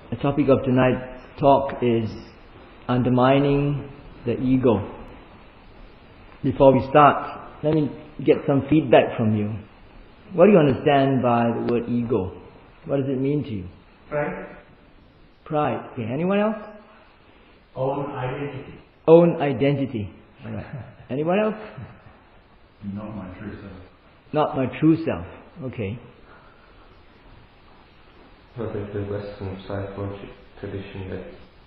The topic of tonight's talk is Undermining the Ego. Before we start, let me get some feedback from you. What do you understand by the word ego? What does it mean to you? Pride. Pride. Okay, anyone else? Own identity. Own identity. All right. Anyone else? Not my true self. Not my true self. Okay. Well, there's the Western psychology tradition that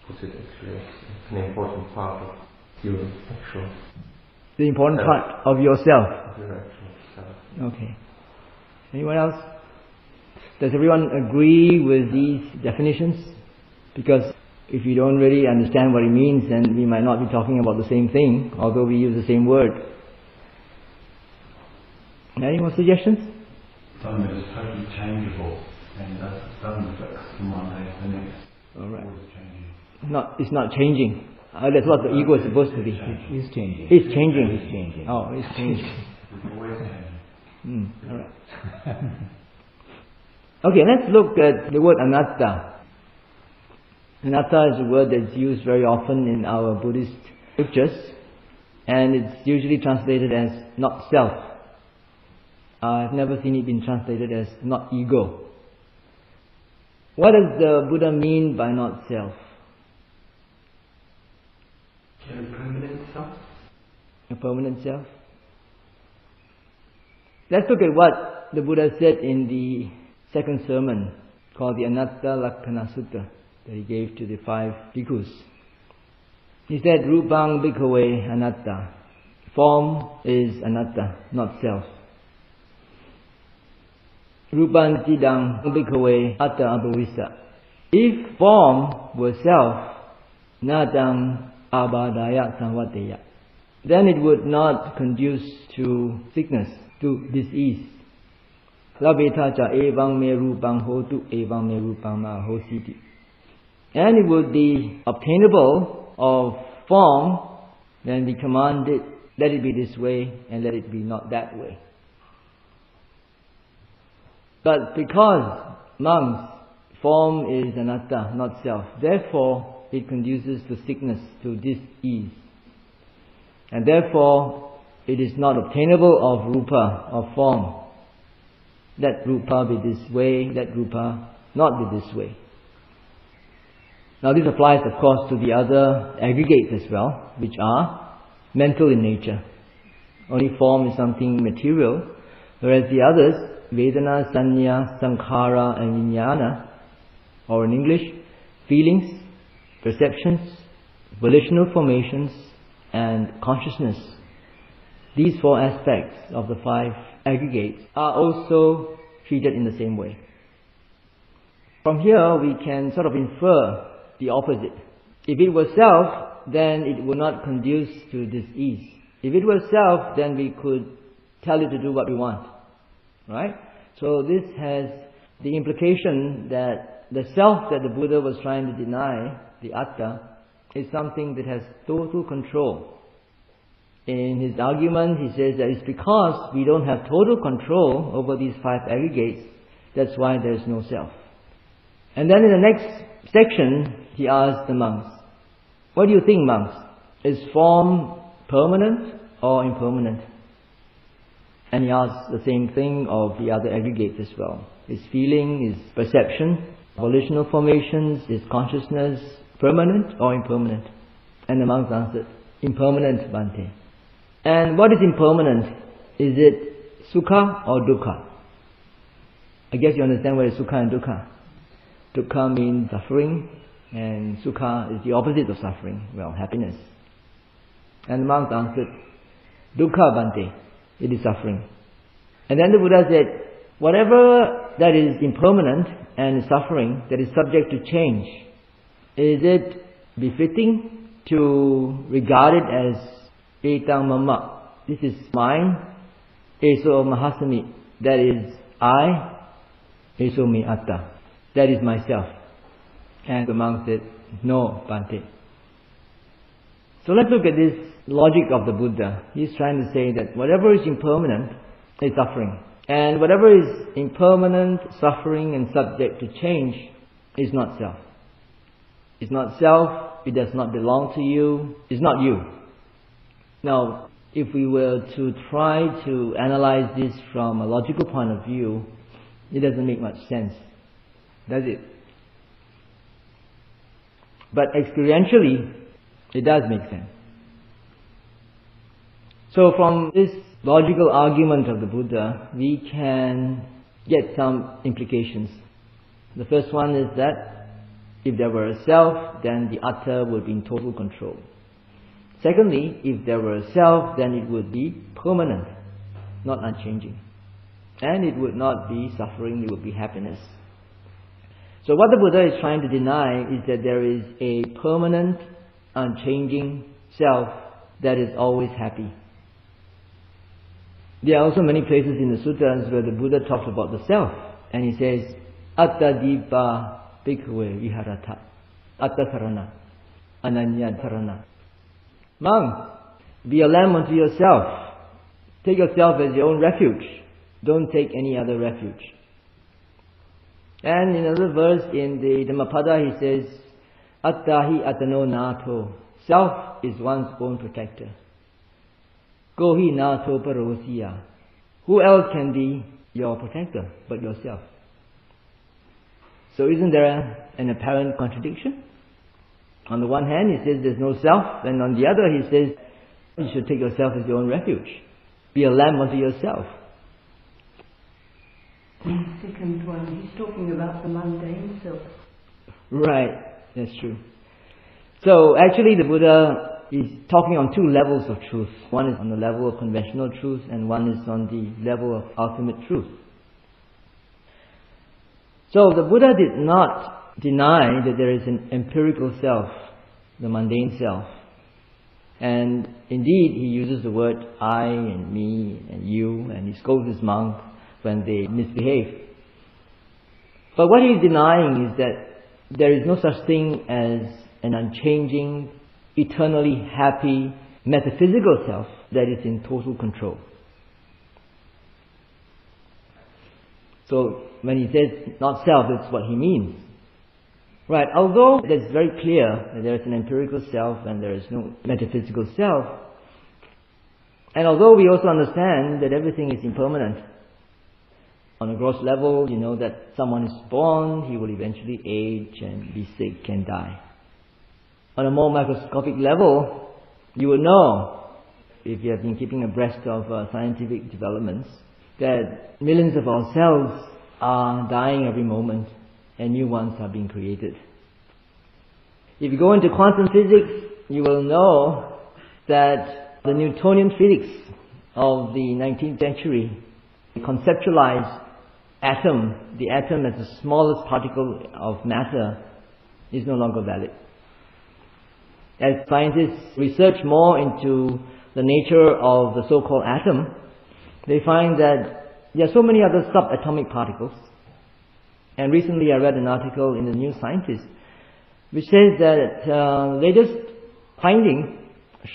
puts it actually as an important part of your actual... The important part of yourself. Your actual self. Okay. Anyone else? Does everyone agree with these definitions? Because if you don't really understand what it means, then we might not be talking about the same thing, although we use the same word. Any more suggestions? Something that is totally changeable and doesn't fix from one day to the next. All right. Always changing. It's not changing. That's what the ego is supposed to be. It's changing. It's changing. It's changing. Oh, it's changing. It's always changing. All right. Okay, let's look at the word anatta. Anatta is a word that's used very often in our Buddhist scriptures, and it's usually translated as not self. I've never seen it being translated as not ego. What does the Buddha mean by not self? A permanent self? A permanent self? Let's look at what the Buddha said in the second sermon called the Anatta Lakkhana Sutta that he gave to the 5 bhikkhus. He said, Rupang Bhikkhave Anatta. Form is anatta, not self. Rupan Tidang Bhikkhave Atta Abhavissa. If form were self, Natang Abadaya Samvateya, then it would not conduce to sickness, to disease. Labetacha evang me rupang hotu evang me rupang ma hositi. And it would be obtainable of form, then we command it, let it be this way and let it be not that way. But because monks, form is anatta, not self, therefore it conduces to sickness, to dis-ease. And therefore it is not obtainable of rupa, of form. Let rupa be this way, let rupa not be this way. Now this applies of course to the other aggregates as well, which are mental in nature. Only form is something material, whereas the others, Vedana, Sanya, Sankhara and Vijnana, or in English, feelings, perceptions, volitional formations and consciousness. These 4 aspects of the 5 aggregates are also treated in the same way. From here we can sort of infer the opposite. If it were self, then it would not conduce to disease. If it were self, then we could tell it to do what we want. Right? So this has the implication that the self that the Buddha was trying to deny, the atta, is something that has total control. In his argument, he says that it's because we don't have total control over these 5 aggregates, that's why there is no self. And then in the next section, he asks the monks, what do you think, monks? Is form permanent or impermanent? And he asks the same thing of the other aggregates as well. Is feeling, is perception, volitional formations, is consciousness permanent or impermanent? And the monks answered, impermanent, Bhante. And what is impermanent? Is it sukha or dukkha? I guess you understand what is sukha and dukkha. Dukkha means suffering, and sukha is the opposite of suffering, well, happiness. And the monks answered, dukkha, Bhante. It is suffering. And then the Buddha said, whatever that is impermanent and suffering, that is subject to change, is it befitting to regard it as etang mama? This is mine. Eso mahasami. That is I. Eso me atta. That is myself. And the monk said, no, Bhante. So let's look at this logic of the Buddha. He's trying to say that whatever is impermanent is suffering. And whatever is impermanent, suffering and subject to change is not self. It's not self, it does not belong to you, it's not you. Now, if we were to try to analyze this from a logical point of view, it doesn't make much sense, does it? But experientially, it does make sense. So from this logical argument of the Buddha, we can get some implications. The first one is that if there were a self, then the atta would be in total control. Secondly, if there were a self, then it would be permanent, not unchanging. And it would not be suffering, it would be happiness. So what the Buddha is trying to deny is that there is a permanent, unchanging self that is always happy. There are also many places in the sutras where the Buddha talks about the self, and he says, Attadipa Bhikkhu viharata, Attasarana, Ananya Sarana. Monk, be a lamb unto yourself. Take yourself as your own refuge. Don't take any other refuge. And in another verse in the Dhammapada he says, Attahi atano nato. Self is one's own protector. Gohi nato parosiya. Who else can be your protector but yourself? So isn't there an apparent contradiction? On the one hand, he says there's no self, and on the other he says you should take yourself as your own refuge. Be a lamb unto yourself. The second one, he's talking about the mundane self. Right, that's true. So actually the Buddha is talking on two levels of truth. One is on the level of conventional truth, and one is on the level of ultimate truth. So the Buddha did not deny that there is an empirical self, the mundane self. And indeed he uses the word I and me and you, and he scolds his monks when they misbehave. But what he is denying is that there is no such thing as an unchanging, eternally happy, metaphysical self that is in total control. So when he says not self, that's what he means. Right, although it's very clear that there is an empirical self and there is no metaphysical self, and although we also understand that everything is impermanent, on a gross level, you know that someone is born, he will eventually age and be sick and die. On a more microscopic level, you will know, if you have been keeping abreast of scientific developments, that millions of our cells are dying every moment and new ones are being created. If you go into quantum physics, you will know that the Newtonian physics of the 19th century conceptualized atom, the atom as the smallest particle of matter, is no longer valid. As scientists research more into the nature of the so-called atom, they find that there are so many other subatomic particles. And recently I read an article in the New Scientist which says that latest findings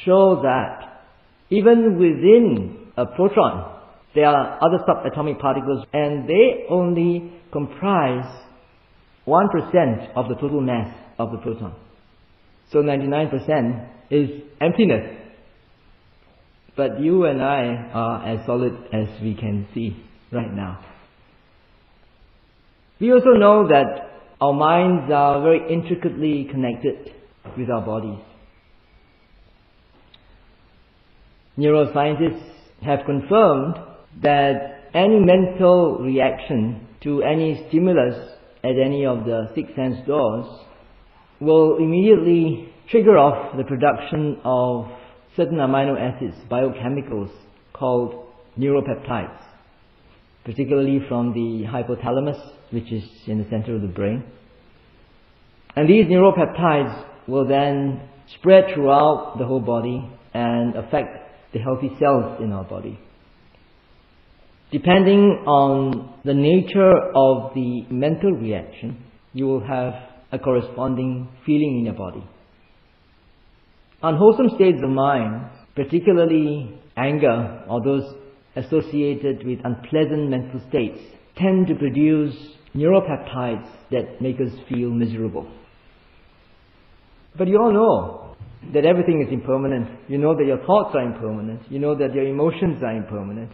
show that even within a proton there are other subatomic particles, and they only comprise 1% of the total mass of the proton. So 99% is emptiness. But you and I are as solid as we can see right now. We also know that our minds are very intricately connected with our bodies. Neuroscientists have confirmed that any mental reaction to any stimulus at any of the six sense doors will immediately trigger off the production of certain amino acids, biochemicals called neuropeptides, particularly from the hypothalamus, which is in the center of the brain. And these neuropeptides will then spread throughout the whole body and affect the healthy cells in our body. Depending on the nature of the mental reaction, you will have a corresponding feeling in your body. Unwholesome states of mind, particularly anger or those associated with unpleasant mental states, tend to produce neuropeptides that make us feel miserable. But you all know that everything is impermanent. You know that your thoughts are impermanent. You know that your emotions are impermanent.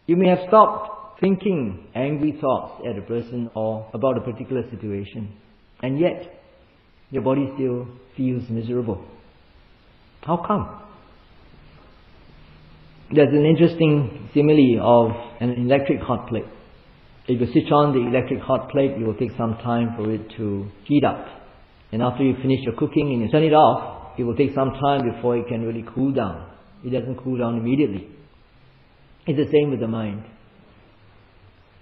You may have stopped thinking angry thoughts at a person or about a particular situation, and yet your body still feels miserable. How come? There's an interesting simile of an electric hot plate. If you switch on the electric hot plate, it will take some time for it to heat up. And after you finish your cooking and you turn it off, it will take some time before it can really cool down. It doesn't cool down immediately. It's the same with the mind.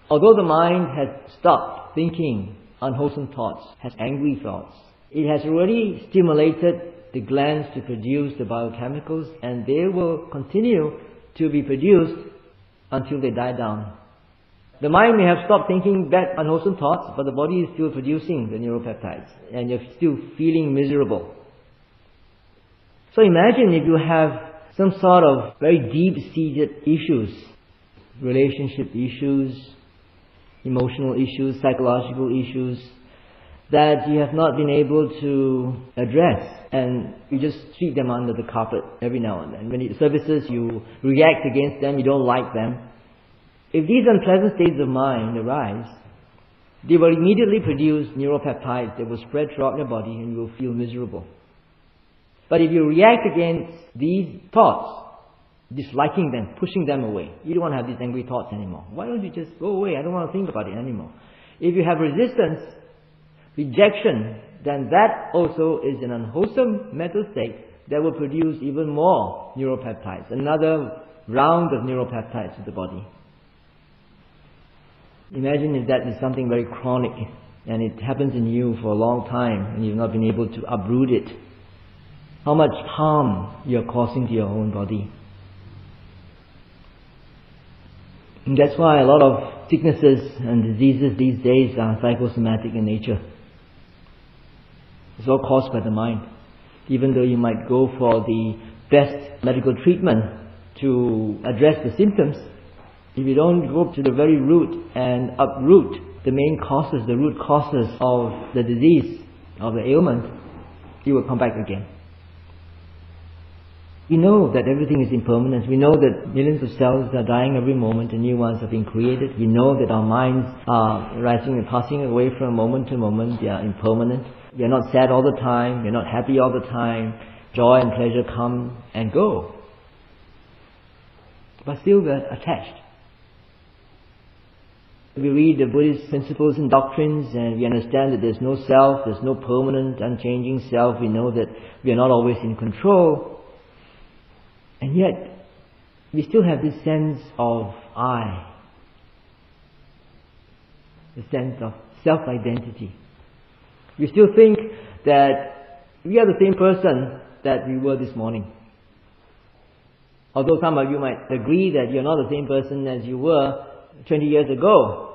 Although the mind has stopped thinking unwholesome thoughts, has angry thoughts, it has already stimulated the glands to produce the biochemicals, and they will continue to be produced until they die down. The mind may have stopped thinking bad, unwholesome thoughts, but the body is still producing the neuropeptides, and you're still feeling miserable. So imagine if you have some sort of very deep-seated issues, relationship issues, emotional issues, psychological issues, that you have not been able to address, and you just sweep them under the carpet every now and then. When it surfaces, you react against them, you don't like them. If these unpleasant states of mind arise, they will immediately produce neuropeptides that will spread throughout your body, and you will feel miserable. But if you react against these thoughts, disliking them, pushing them away, you don't want to have these angry thoughts anymore. Why don't you just go away? I don't want to think about it anymore. If you have resistance, rejection, then that also is an unwholesome mental state that will produce even more neuropeptides, another round of neuropeptides to the body. Imagine if that is something very chronic and it happens in you for a long time and you've not been able to uproot it. How much harm you're causing to your own body. And that's why a lot of sicknesses and diseases these days are psychosomatic in nature. It's all caused by the mind. Even though you might go for the best medical treatment to address the symptoms, if you don't go to the very root and uproot the main causes, the root causes of the disease, of the ailment, it will come back again. We know that everything is impermanent. We know that millions of cells are dying every moment and new ones are being created. We know that our minds are rising and passing away from moment to moment. They are impermanent. We are not sad all the time. We are not happy all the time. Joy and pleasure come and go. But still we are attached. We read the Buddhist principles and doctrines and we understand that there's no self, there's no permanent, unchanging self. We know that we are not always in control. And yet, we still have this sense of I. The sense of self-identity. We still think that we are the same person that we were this morning. Although some of you might agree that you're not the same person as you were 20 years ago.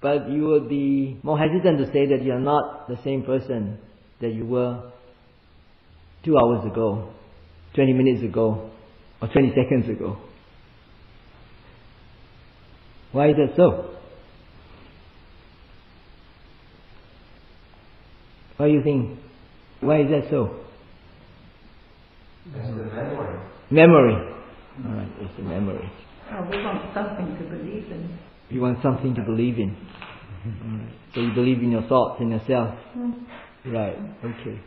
But you would be more hesitant to say that you're not the same person that you were 2 hours ago, 20 minutes ago, or 20 seconds ago. Why is that so? Why do you think? Why is that so? It's the memory. Memory. Alright, it's the memory. Oh, we want something to believe in. You want something to believe in. Right. So you believe in your thoughts and yourself. Right, okay.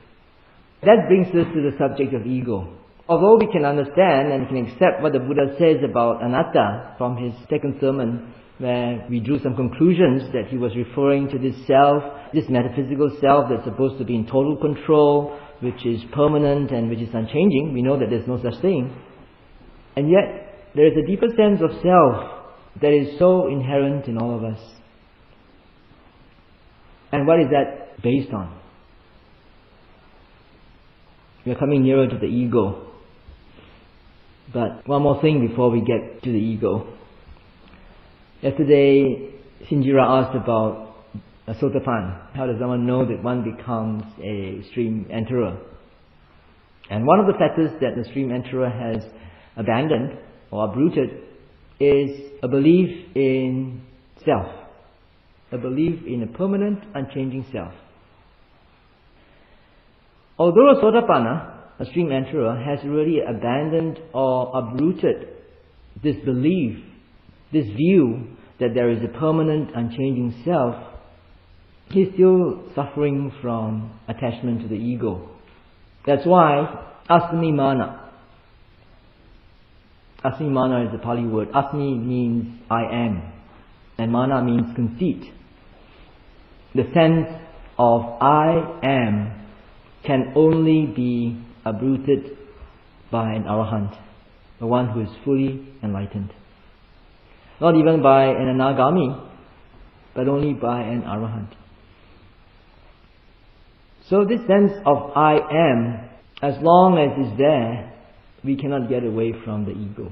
That brings us to the subject of ego. Although we can understand and can accept what the Buddha says about anatta from his second sermon, where we drew some conclusions that he was referring to this self, this metaphysical self that's supposed to be in total control, which is permanent and which is unchanging. We know that there's no such thing. And yet, there is a deeper sense of self that is so inherent in all of us. And what is that based on? We are coming nearer to the ego. But one more thing before we get to the ego. Yesterday, Shinjira asked about a sotapan. How does someone know that one becomes a stream enterer? And one of the factors that the stream enterer has abandoned or uprooted is a belief in self. A belief in a permanent, unchanging self. Although a Sotapanna, a stream enterer, has really abandoned or uprooted this belief, this view that there is a permanent, unchanging self, he is still suffering from attachment to the ego. That's why Asmi Mana. Asmi Mana is a Pali word. Asmi means I am, and Mana means conceit. The sense of I am can only be uprooted by an Arahant, the one who is fully enlightened. Not even by an Anagami, but only by an Arahant. So this sense of I am, as long as it's there, we cannot get away from the ego.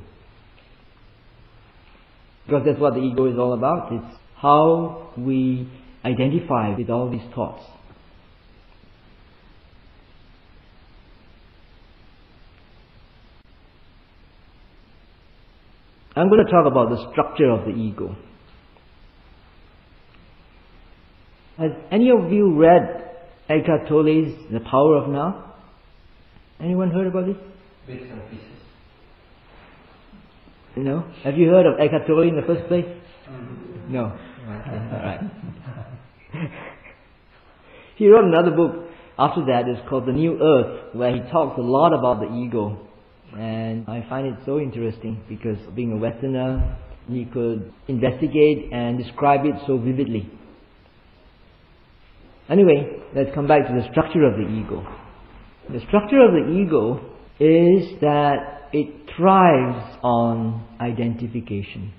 Because that's what the ego is all about. It's how we identify with all these thoughts. I'm going to talk about the structure of the ego. Has any of you read Eckhart Tolle's The Power of Now? Anyone heard about this? Bits and pieces. No? Have you heard of Eckhart Tolle in the first place? No. Okay. Alright. He wrote another book after that. It's called The New Earth, where he talks a lot about the ego. And I find it so interesting because being a Westerner, he could investigate and describe it so vividly. Anyway, let's come back to the structure of the ego. The structure of the ego is that it thrives on identification.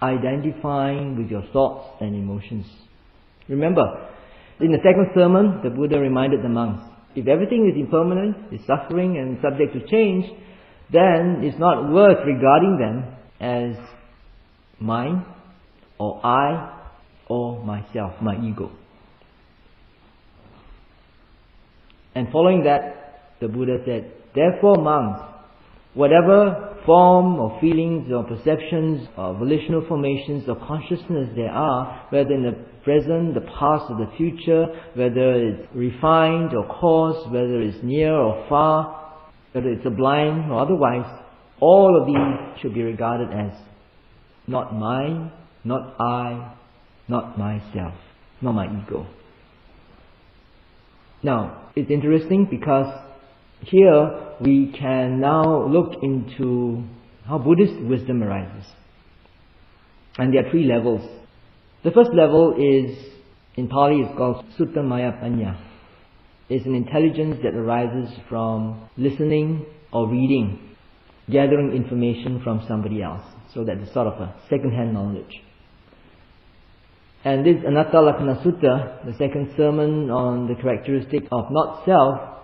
Identifying with your thoughts and emotions. Remember, in the second sermon, the Buddha reminded the monks, if everything is impermanent, is suffering and subject to change, then it's not worth regarding them as mine, or I, or myself, my ego. And following that, the Buddha said, therefore monks, whatever form or feelings or perceptions or volitional formations or consciousness there are, whether in the present, the past or the future, whether it's refined or coarse, whether it's near or far, whether it's sublime or otherwise, all of these should be regarded as not mine, not I, not myself, not my ego. Now, it's interesting because here we can now look into how Buddhist wisdom arises. And there are three levels. The first level is, in Pali, it's called Sutta Maya Panya. It's an intelligence that arises from listening or reading, gathering information from somebody else. So that's sort of a second-hand knowledge. And this Anatta Lakkhana Sutta, the second sermon on the characteristic of not self,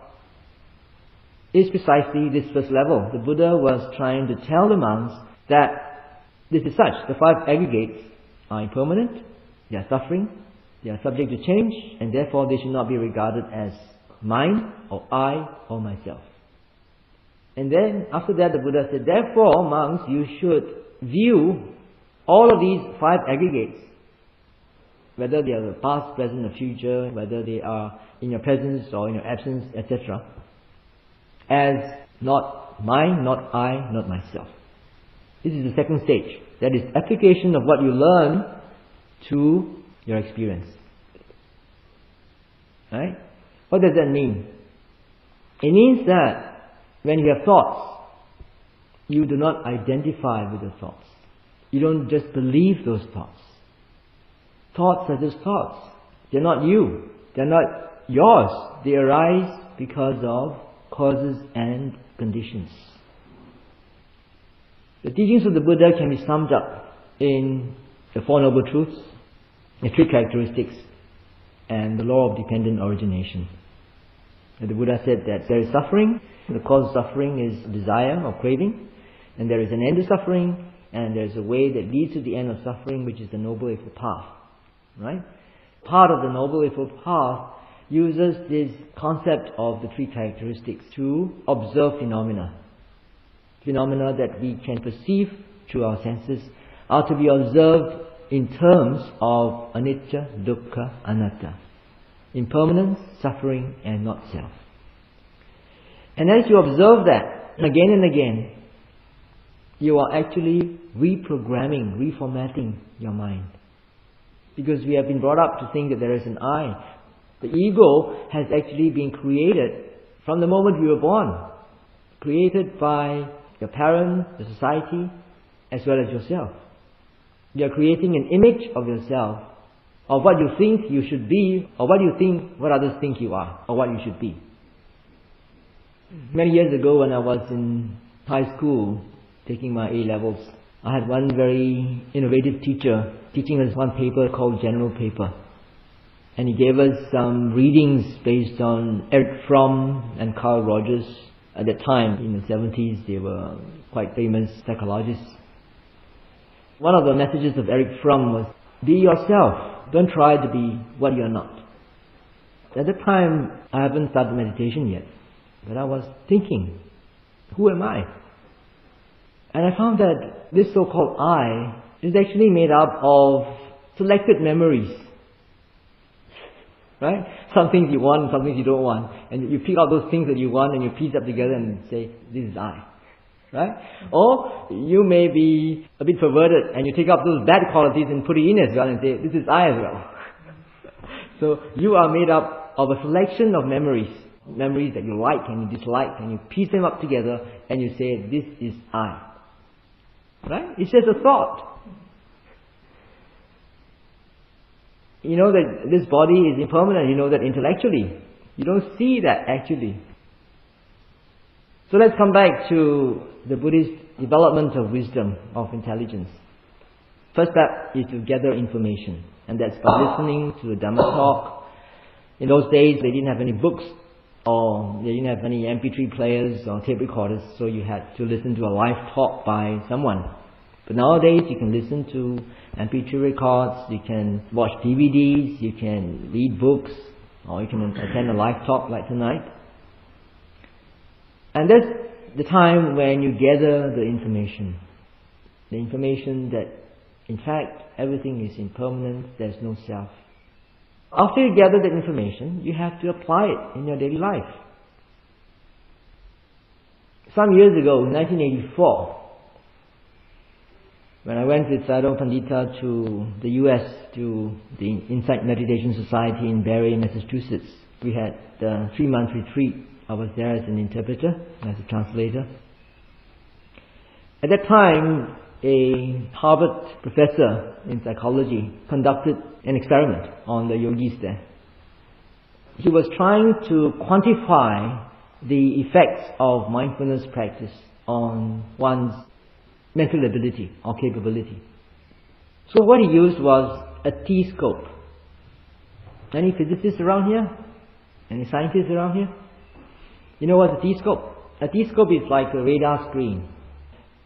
is precisely this first level. The Buddha was trying to tell the monks that this is such. The five aggregates are impermanent, they are suffering, they are subject to change, and therefore they should not be regarded as mine, or I, or myself. And then after that the Buddha said, therefore monks, you should view all of these five aggregates, whether they are the past, present, or future, whether they are in your presence or in your absence, etc., as not mine, not I, not myself. This is the second stage. That is application of what you learn to your experience. Right? What does that mean? It means that when you have thoughts, you do not identify with the thoughts. You don't just believe those thoughts. Thoughts are just thoughts. They're not you. They're not yours. They arise because of causes and conditions. The teachings of the Buddha can be summed up in the Four Noble Truths, the three characteristics, and the law of dependent origination. And the Buddha said that there is suffering. The cause of suffering is desire or craving, and there is an end to suffering, and there is a way that leads to the end of suffering, which is the Noble Eightfold Path. Right? Part of the Noble Eightfold Path uses this concept of the three characteristics to observe phenomena. Phenomena that we can perceive through our senses are to be observed in terms of anicca, dukkha, anatta. impermanence, suffering, and not self. And as you observe that again and again, you are actually reprogramming, reformatting your mind. Because we have been brought up to think that there is an I. The ego has actually been created from the moment we were born. Created by your parents, the society, as well as yourself. You are creating an image of yourself, of what you think you should be, or what others think you are, or what you should be. Many years ago when I was in high school, taking my A-levels, I had one very innovative teacher teaching us one paper called General Paper. And he gave us some readings based on Erich Fromm and Carl Rogers. At that time, in the 70s, they were quite famous psychologists. One of the messages of Erich Fromm was, be yourself. Don't try to be what you're not. At that time, I haven't started meditation yet. But I was thinking, who am I? And I found that this so-called I is actually made up of selected memories. Right? Some things you want, some things you don't want. And you pick out those things that you want and you piece them together and say, this is I. Right? Or you may be a bit perverted and you take up those bad qualities and put it in as well and say, this is I as well. So you are made up of a selection of memories. Memories that you like and you dislike, and you piece them up together and you say, this is I. Right? It's just a thought. You know that this body is impermanent, you know that intellectually. You don't see that actually. So let's come back to the Buddhist development of wisdom, of intelligence. First step is to gather information, and that's by listening to the Dhamma talk. In those days they didn't have any books, or they didn't have any MP3 players or tape recorders, so you had to listen to a live talk by someone. But nowadays you can listen to MP3 records, you can watch DVDs, you can read books, or you can attend a live talk like tonight. And that's the time when you gather the information. The information that, in fact, everything is impermanent, there's no self. After you gather that information, you have to apply it in your daily life. Some years ago, in 1984, when I went with Sayadaw Pandita to the US, to the Insight Meditation Society in Barre, Massachusetts, we had the 3-month retreat. I was there as an interpreter, as a translator. At that time, a Harvard professor in psychology conducted an experiment on the yogis there. He was trying to quantify the effects of mindfulness practice on one's mental ability or capability. So what he used was a T-scope. Any physicists around here? Any scientists around here? You know what's a T-scope? A T-scope is like a radar screen.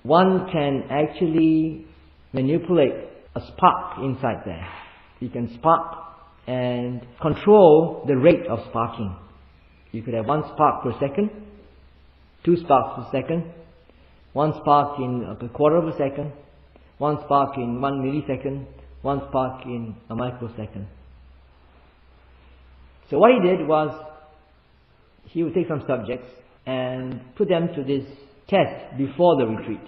One can actually manipulate a spark inside there. You can spark and control the rate of sparking. You could have 1 spark per second, 2 sparks per second, 1 spark in a quarter of a second, 1 spark in 1 millisecond, 1 spark in a microsecond. So what he did was, he would take some subjects and put them to this test before the retreat.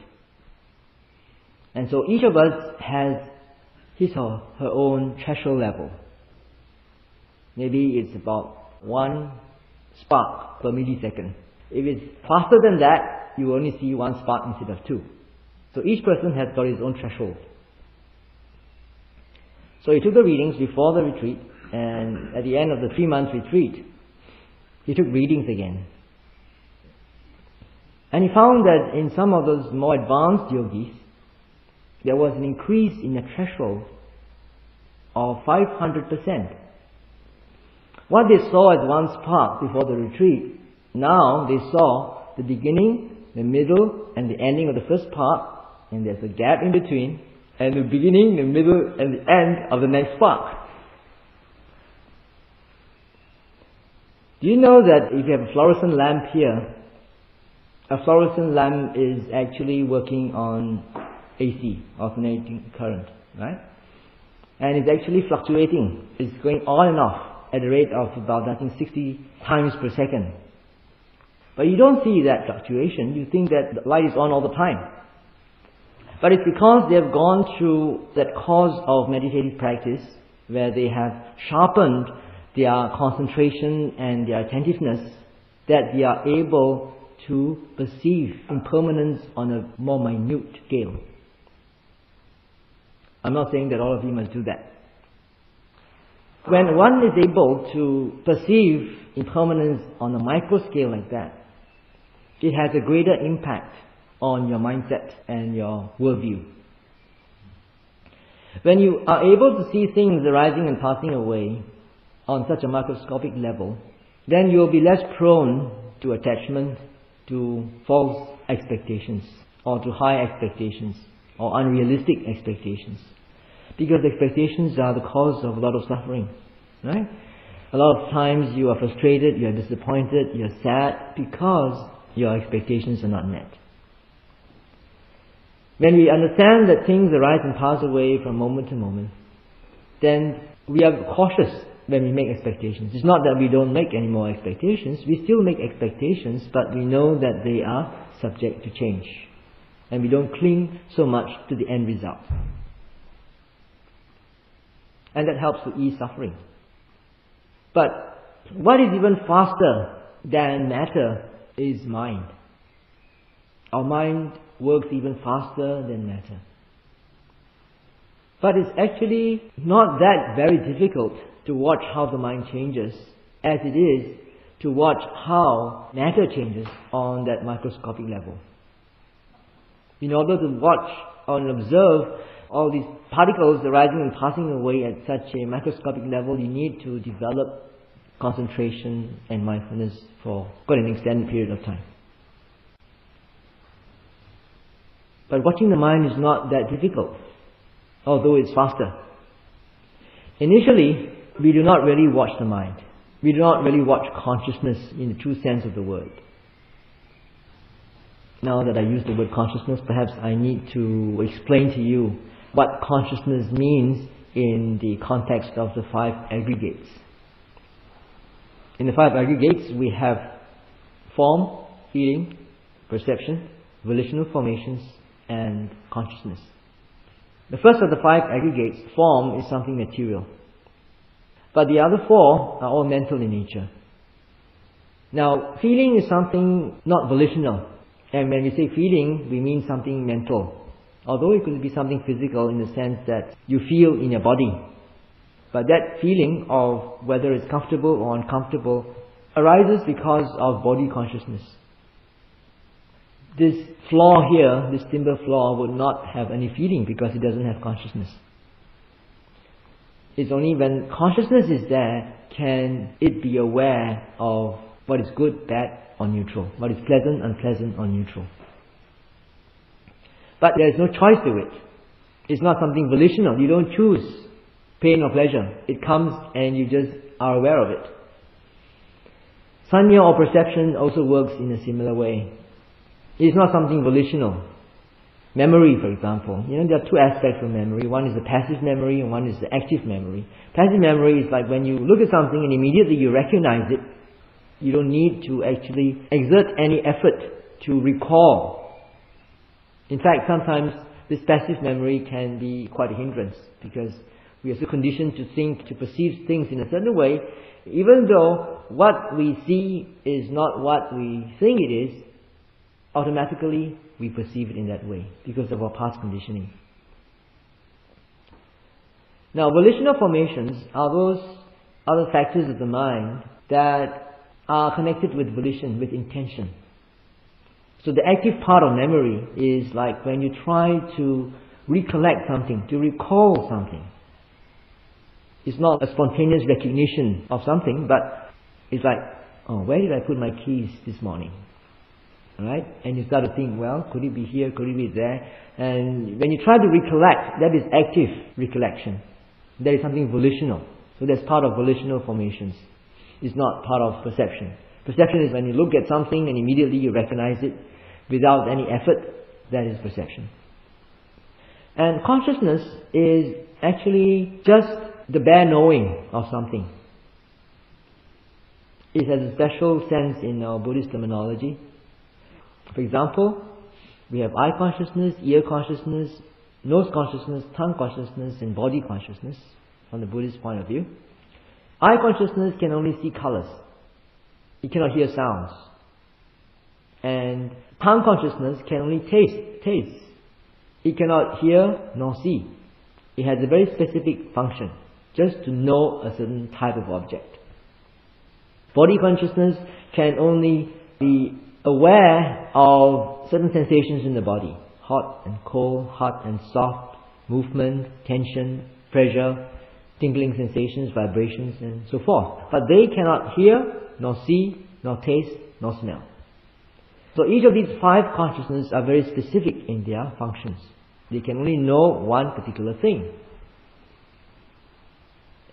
And so each of us has his or her own threshold level. Maybe it's about 1 spark per millisecond. If it's faster than that, you only see 1 spark instead of 2. So each person has got his own threshold. So he took the readings before the retreat, and at the end of the 3-month retreat, he took readings again. And he found that in some of those more advanced yogis, there was an increase in the threshold of 500%. What they saw as 1 spark before the retreat, now they saw the beginning, the middle, and the ending of the first part, and there's a gap in between, and the beginning, the middle, and the end of the next spark. Do you know that if you have a fluorescent lamp here, a fluorescent lamp is actually working on AC, alternating current, right? And it's actually fluctuating. It's going on and off. at the rate of about, I think, 60 times per second. But you don't see that fluctuation. You think that the light is on all the time. But it's because they have gone through that course of meditative practice where they have sharpened their concentration and their attentiveness that they are able to perceive impermanence on a more minute scale. I'm not saying that all of you must do that. When one is able to perceive impermanence on a micro scale like that, it has a greater impact on your mindset and your worldview. When you are able to see things arising and passing away on such a microscopic level, then you will be less prone to attachment, to false expectations, or to high expectations, or unrealistic expectations. Because expectations are the cause of a lot of suffering, right? A lot of times you are frustrated, you are disappointed, you are sad because your expectations are not met. When we understand that things arise and pass away from moment to moment, then we are cautious when we make expectations. It's not that we don't make any more expectations. We still make expectations, but we know that they are subject to change. And we don't cling so much to the end result. And that helps to ease suffering. But what is even faster than matter is mind. Our mind works even faster than matter. But it's actually not that very difficult to watch how the mind changes as it is to watch how matter changes on that microscopic level. In order to watch and observe all these particles arising and passing away at such a microscopic level, you need to develop concentration and mindfulness for quite an extended period of time. But watching the mind is not that difficult, although it's faster. Initially, we do not really watch the mind. We do not really watch consciousness in the true sense of the word. Now that I use the word consciousness, perhaps I need to explain to you what consciousness means in the context of the 5 aggregates. In the 5 aggregates, we have form, feeling, perception, volitional formations, and consciousness. The first of the 5 aggregates, form, is something material. But the other 4 are all mental in nature. Now, feeling is something not volitional. And when we say feeling, we mean something mental. Although it could be something physical in the sense that you feel in your body. But that feeling of whether it's comfortable or uncomfortable arises because of body consciousness. This floor here, this timber floor, would not have any feeling because it doesn't have consciousness. It's only when consciousness is there can it be aware of what is good, bad, or neutral, what is pleasant, unpleasant, or neutral. But there is no choice to it. It's not something volitional. You don't choose pain or pleasure. It comes and you just are aware of it. Sanya or perception also works in a similar way. It's not something volitional. Memory, for example. There are 2 aspects of memory. One is the passive memory and one is the active memory. Passive memory is like when you look at something and immediately you recognize it. You don't need to actually exert any effort to recall. In fact, sometimes this passive memory can be quite a hindrance because we are so conditioned to think, to perceive things in a certain way, even though what we see is not what we think it is, automatically we perceive it in that way because of our past conditioning. Now, volitional formations are those other factors of the mind that are connected with volition, with intention. So the active part of memory is like when you try to recollect something, to recall something. It's not a spontaneous recognition of something, but it's like, oh, where did I put my keys this morning? Alright? And you start to think, well, could it be here, could it be there? And when you try to recollect, that is active recollection. That is something volitional. So that's part of volitional formations. It's not part of perception. Perception is when you look at something and immediately you recognize it without any effort. That is perception. And consciousness is actually just the bare knowing of something. It has a special sense in our Buddhist terminology. For example, we have eye consciousness, ear consciousness, nose consciousness, tongue consciousness, and body consciousness from the Buddhist point of view. Eye consciousness can only see colors. It cannot hear sounds. And tongue consciousness can only taste. It cannot hear nor see. It has a very specific function, just to know a certain type of object. Body consciousness can only be aware of certain sensations in the body. Hot and cold, hot and soft, movement, tension, pressure, tingling sensations, vibrations, and so forth. But they cannot hear, nor see, nor taste, nor smell. So each of these 5 consciousnesses are very specific in their functions. They can only know one particular thing.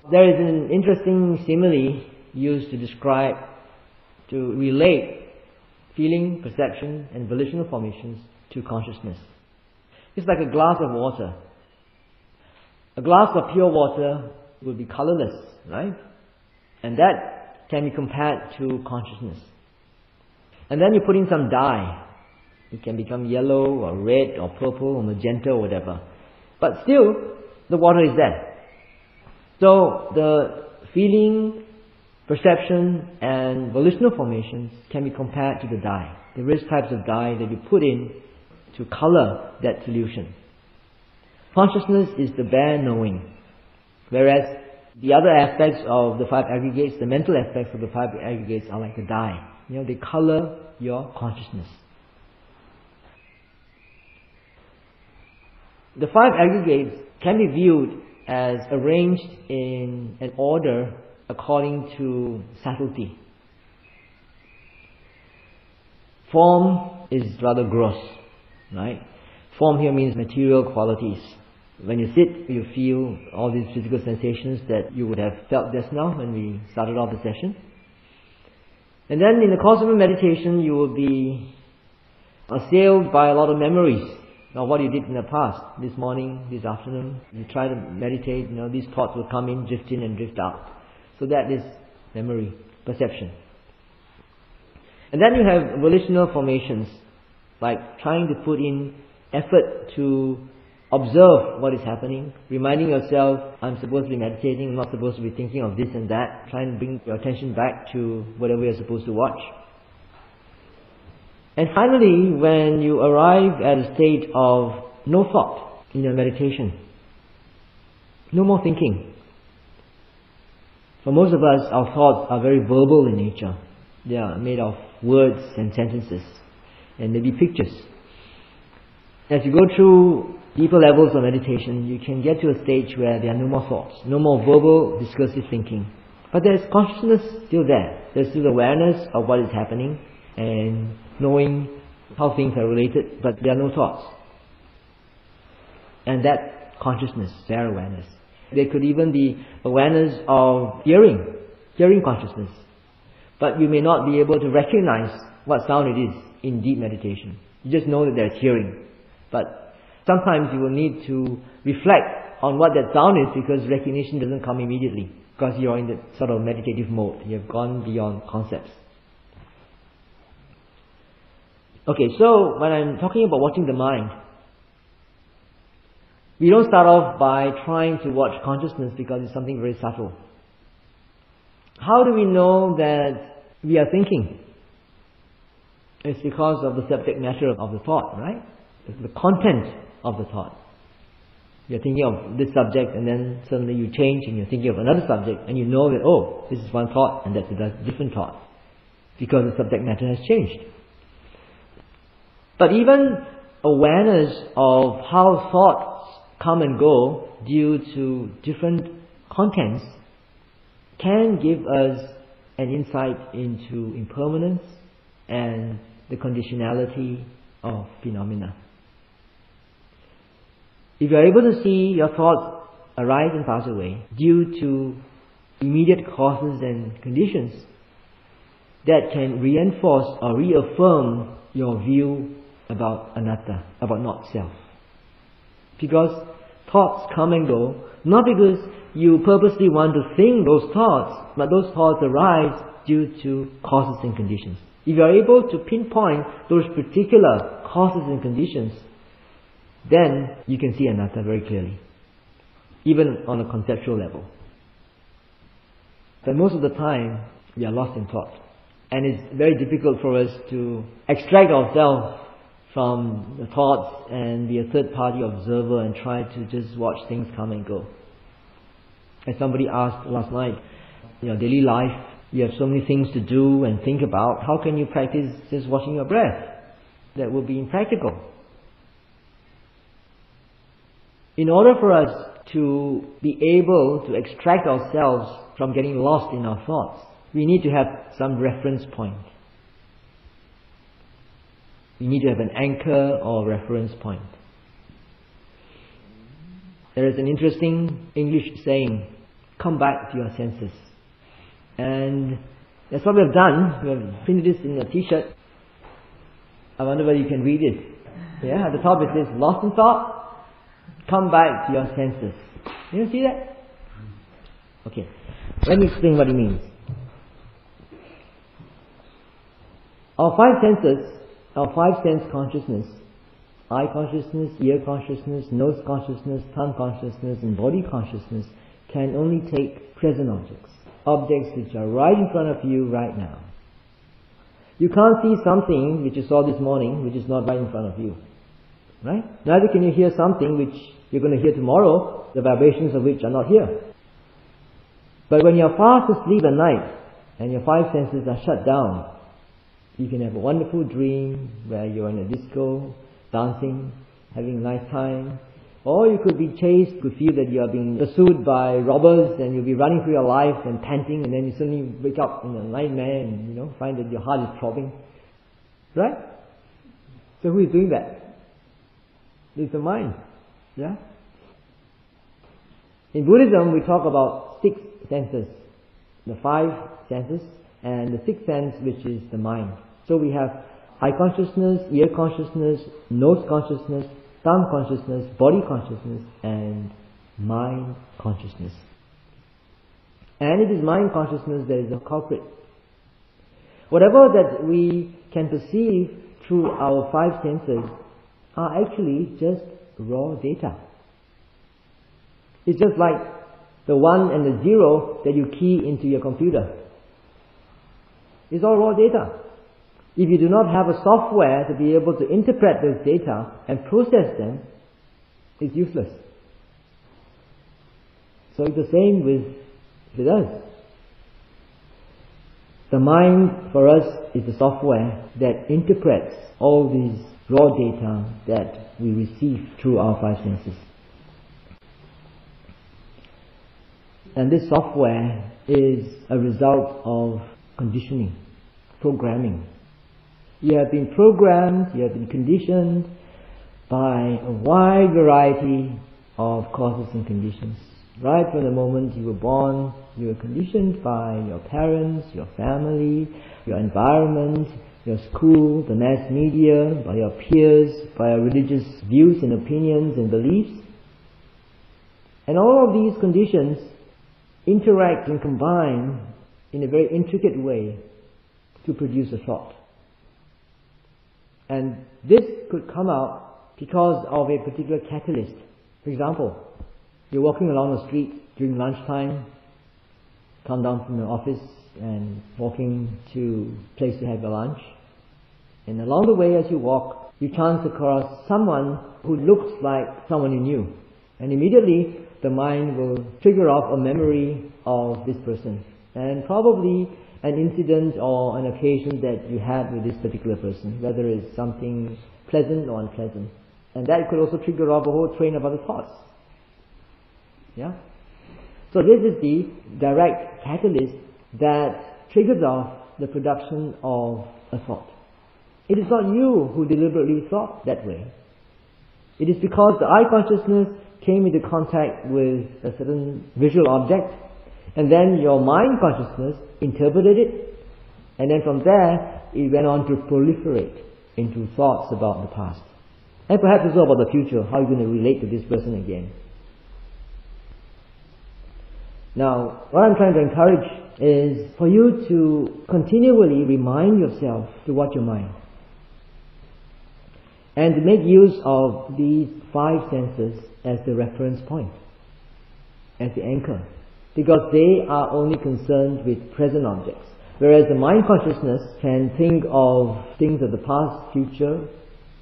There is an interesting simile used to relate feeling, perception, and volitional formations to consciousness. It's like a glass of water. A glass of pure water will be colorless, right? And that can be compared to consciousness. And then you put in some dye. It can become yellow or red or purple or magenta or whatever. But still, the water is there. So the feeling, perception and volitional formations can be compared to the dye. The various types of dye that you put in to color that solution. Consciousness is the bare knowing. Whereas the other aspects of the 5 aggregates, the mental aspects of the 5 aggregates are like a dye. They color your consciousness. The 5 aggregates can be viewed as arranged in an order according to subtlety. Form is rather gross, right? Form here means material qualities. When you sit, you feel all these physical sensations that you would have felt just now when we started off the session. And then in the course of a meditation, you will be assailed by a lot of memories of what you did in the past, this morning, this afternoon. You try to meditate, these thoughts will come in, drift in and drift out. So that is memory, perception. And then you have volitional formations, like trying to put in effort to observe what is happening, reminding yourself, I'm supposed to be meditating, I'm not supposed to be thinking of this and that, trying to bring your attention back to whatever you're supposed to watch. And finally, when you arrive at a state of no thought in your meditation, no more thinking. For most of us, our thoughts are very verbal in nature. They are made of words and sentences, and maybe pictures. As you go through deeper levels of meditation, you can get to a stage where there are no more thoughts, no more verbal, discursive thinking. But there's consciousness still there. There's still awareness of what is happening and knowing how things are related, but there are no thoughts. And that consciousness, their awareness. There could even be awareness of hearing consciousness. But you may not be able to recognize what sound it is in deep meditation. You just know that there's hearing. But sometimes you will need to reflect on what that sound is, because recognition doesn't come immediately, because you're in the sort of meditative mode. You've gone beyond concepts. Okay, so when I'm talking about watching the mind, we don't start off by trying to watch consciousness because it's something very subtle. How do we know that we are thinking? It's because of the subject matter of the thought, right? The content of the thought. You're thinking of this subject and then suddenly you change and you're thinking of another subject and you know that, oh, this is one thought and that's a different thought, because the subject matter has changed. But even awareness of how thoughts come and go due to different contents can give us an insight into impermanence and the conditionality of phenomena. If you are able to see your thoughts arise and pass away due to immediate causes and conditions, that can reinforce or reaffirm your view about anatta, about not self. Because thoughts come and go Not because you purposely want to think those thoughts, but those thoughts arise due to causes and conditions. If you are able to pinpoint those particular causes and conditions, then you can see anatta very clearly, even on a conceptual level. But most of the time, we are lost in thought. And it's very difficult for us to extract ourselves from the thoughts and be a third-party observer and try to just watch things come and go. As somebody asked last night, daily life, you have so many things to do and think about. How can you practice just watching your breath? That would be impractical. In order for us to be able to extract ourselves from getting lost in our thoughts, we need to have some reference point. We need to have an anchor or reference point. There is an interesting English saying, come back to your senses. And that's what we have done. We have printed this in a t-shirt. I wonder whether you can read it. Yeah, at the top it says, lost in thought, come back to your senses. You see that? Okay, let me explain what it means. Our five senses, our five sense consciousness, eye consciousness, ear consciousness, nose consciousness, tongue consciousness, and body consciousness can only take present objects. Objects which are right in front of you right now. You can't see something which you saw this morning which is not right in front of you. Right? Neither can you hear something which you're going to hear tomorrow, the vibrations of which are not here. But when you're fast asleep at night and your five senses are shut down, you can have a wonderful dream where you're in a disco, dancing, having a nice time. Or you could be chased, could feel that you are being pursued by robbers and you'll be running through your life and panting, and then you suddenly wake up in a nightmare and find that your heart is throbbing. Right? So who is doing that? It's the mind. Yeah? In Buddhism we talk about six senses. The five senses and the sixth sense, which is the mind. So we have eye consciousness, ear consciousness, nose consciousness, tongue consciousness, body consciousness, and mind consciousness. And it is mind consciousness that is the culprit. Whatever that we can perceive through our five senses are actually just raw data. It's just like the 1 and the 0 that you key into your computer. It's all raw data. If you do not have a software to be able to interpret those data and process them, it's useless. So it's the same with us. The mind for us is the software that interprets all these raw data that we receive through our five senses. And this software is a result of conditioning, programming. You have been programmed, you have been conditioned by a wide variety of causes and conditions. Right from the moment you were born, you were conditioned by your parents, your family, your environment, your school, the mass media, by your peers, by your religious views and opinions and beliefs. And all of these conditions interact and combine in a very intricate way to produce a thought. And this could come out because of a particular catalyst. For example, you're walking along the street during lunchtime, come down from the office and walking to a place to have your lunch. And along the way as you walk, you chance across someone who looks like someone you knew. And immediately the mind will trigger off a memory of this person. And probably an incident or an occasion that you had with this particular person, whether it's something pleasant or unpleasant. And that could also trigger off a whole train of other thoughts. Yeah? So this is the direct catalyst that triggers off the production of a thought. It is not you who deliberately thought that way. It is because the eye consciousness came into contact with a certain visual object, and then your mind consciousness interpreted it, and then from there it went on to proliferate into thoughts about the past. And perhaps also about the future, how you're going to relate to this person again. Now, what I'm trying to encourage is for you to continually remind yourself to watch your mind. And to make use of these 5 senses as the reference point, as the anchor. Because they are only concerned with present objects. Whereas the mind consciousness can think of things of the past, future,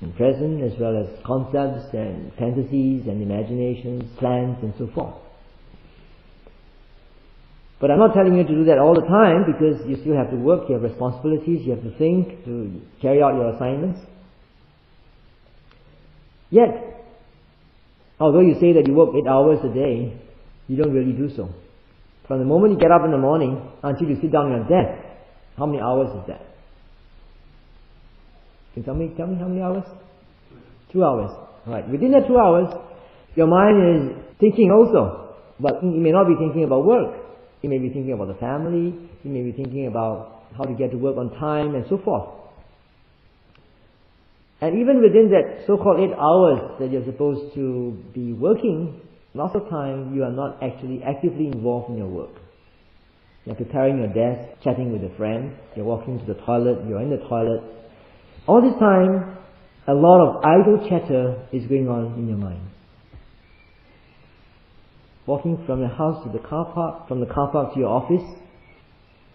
and present, as well as concepts and fantasies and imaginations, plans and so forth. But I'm not telling you to do that all the time, because you still have to work, you have responsibilities, you have to think, to carry out your assignments. Yet, although you say that you work 8 hours a day, you don't really do so. From the moment you get up in the morning until you sit down on your desk, how many hours is that? Can you tell me how many hours? 2 hours. Right. Within that 2 hours, your mind is thinking also. But you may not be thinking about work. You may be thinking about the family. You may be thinking about how to get to work on time and so forth. And even within that so-called 8 hours that you're supposed to be working, lots of time you are not actually actively involved in your work. You're preparing your desk, chatting with a friend, you're walking to the toilet, you're in the toilet. All this time, a lot of idle chatter is going on in your mind. Walking from your house to the car park, from the car park to your office,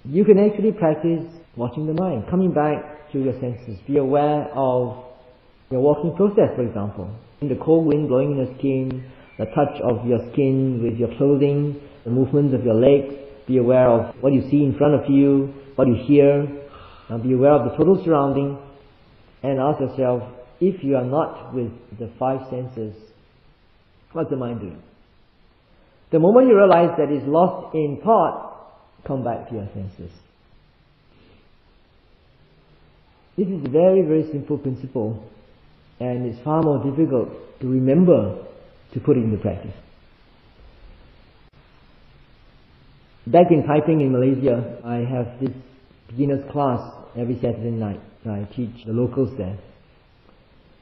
you can actually practice watching the mind, coming back to your senses. Be aware of your walking process, for example. The cold wind blowing in your skin, the touch of your skin with your clothing, the movements of your legs. Be aware of what you see in front of you, what you hear. Be aware of the total surrounding. And ask yourself, if you are not with the 5 senses, what's the mind doing? The moment you realize that it's lost in thought, come back to your senses. This is a very, very simple principle, and it's far more difficult to remember to put it into practice. Back in Taiping in Malaysia, I have this beginner's class every Saturday night. I teach the locals there.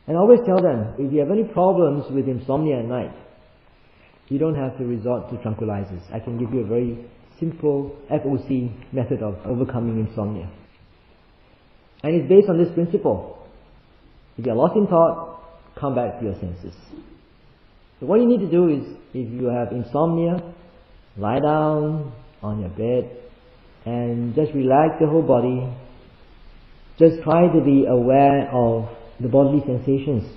And I always tell them, if you have any problems with insomnia at night, you don't have to resort to tranquilizers. I can give you a very simple FOC method of overcoming insomnia. And it's based on this principle. If you are lost in thought, come back to your senses. So what you need to do is, if you have insomnia, lie down on your bed and just relax the whole body. Just try to be aware of the bodily sensations.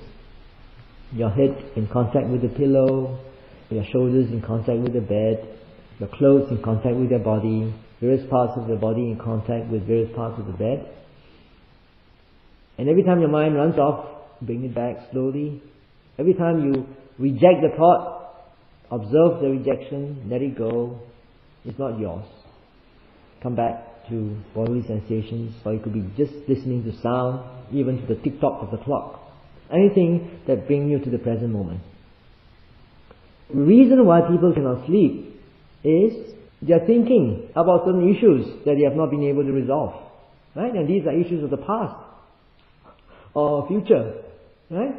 Your head in contact with the pillow, your shoulders in contact with the bed, your clothes in contact with your body, various parts of the body in contact with various parts of the bed. And every time your mind runs off, bring it back slowly. Every time you reject the thought, observe the rejection, let it go. It's not yours. Come back to bodily sensations, or it could be just listening to sound, even to the tick-tock of the clock. Anything that brings you to the present moment. The reason why people cannot sleep is they are thinking about certain issues that they have not been able to resolve. Right? And these are issues of the past or future. Right?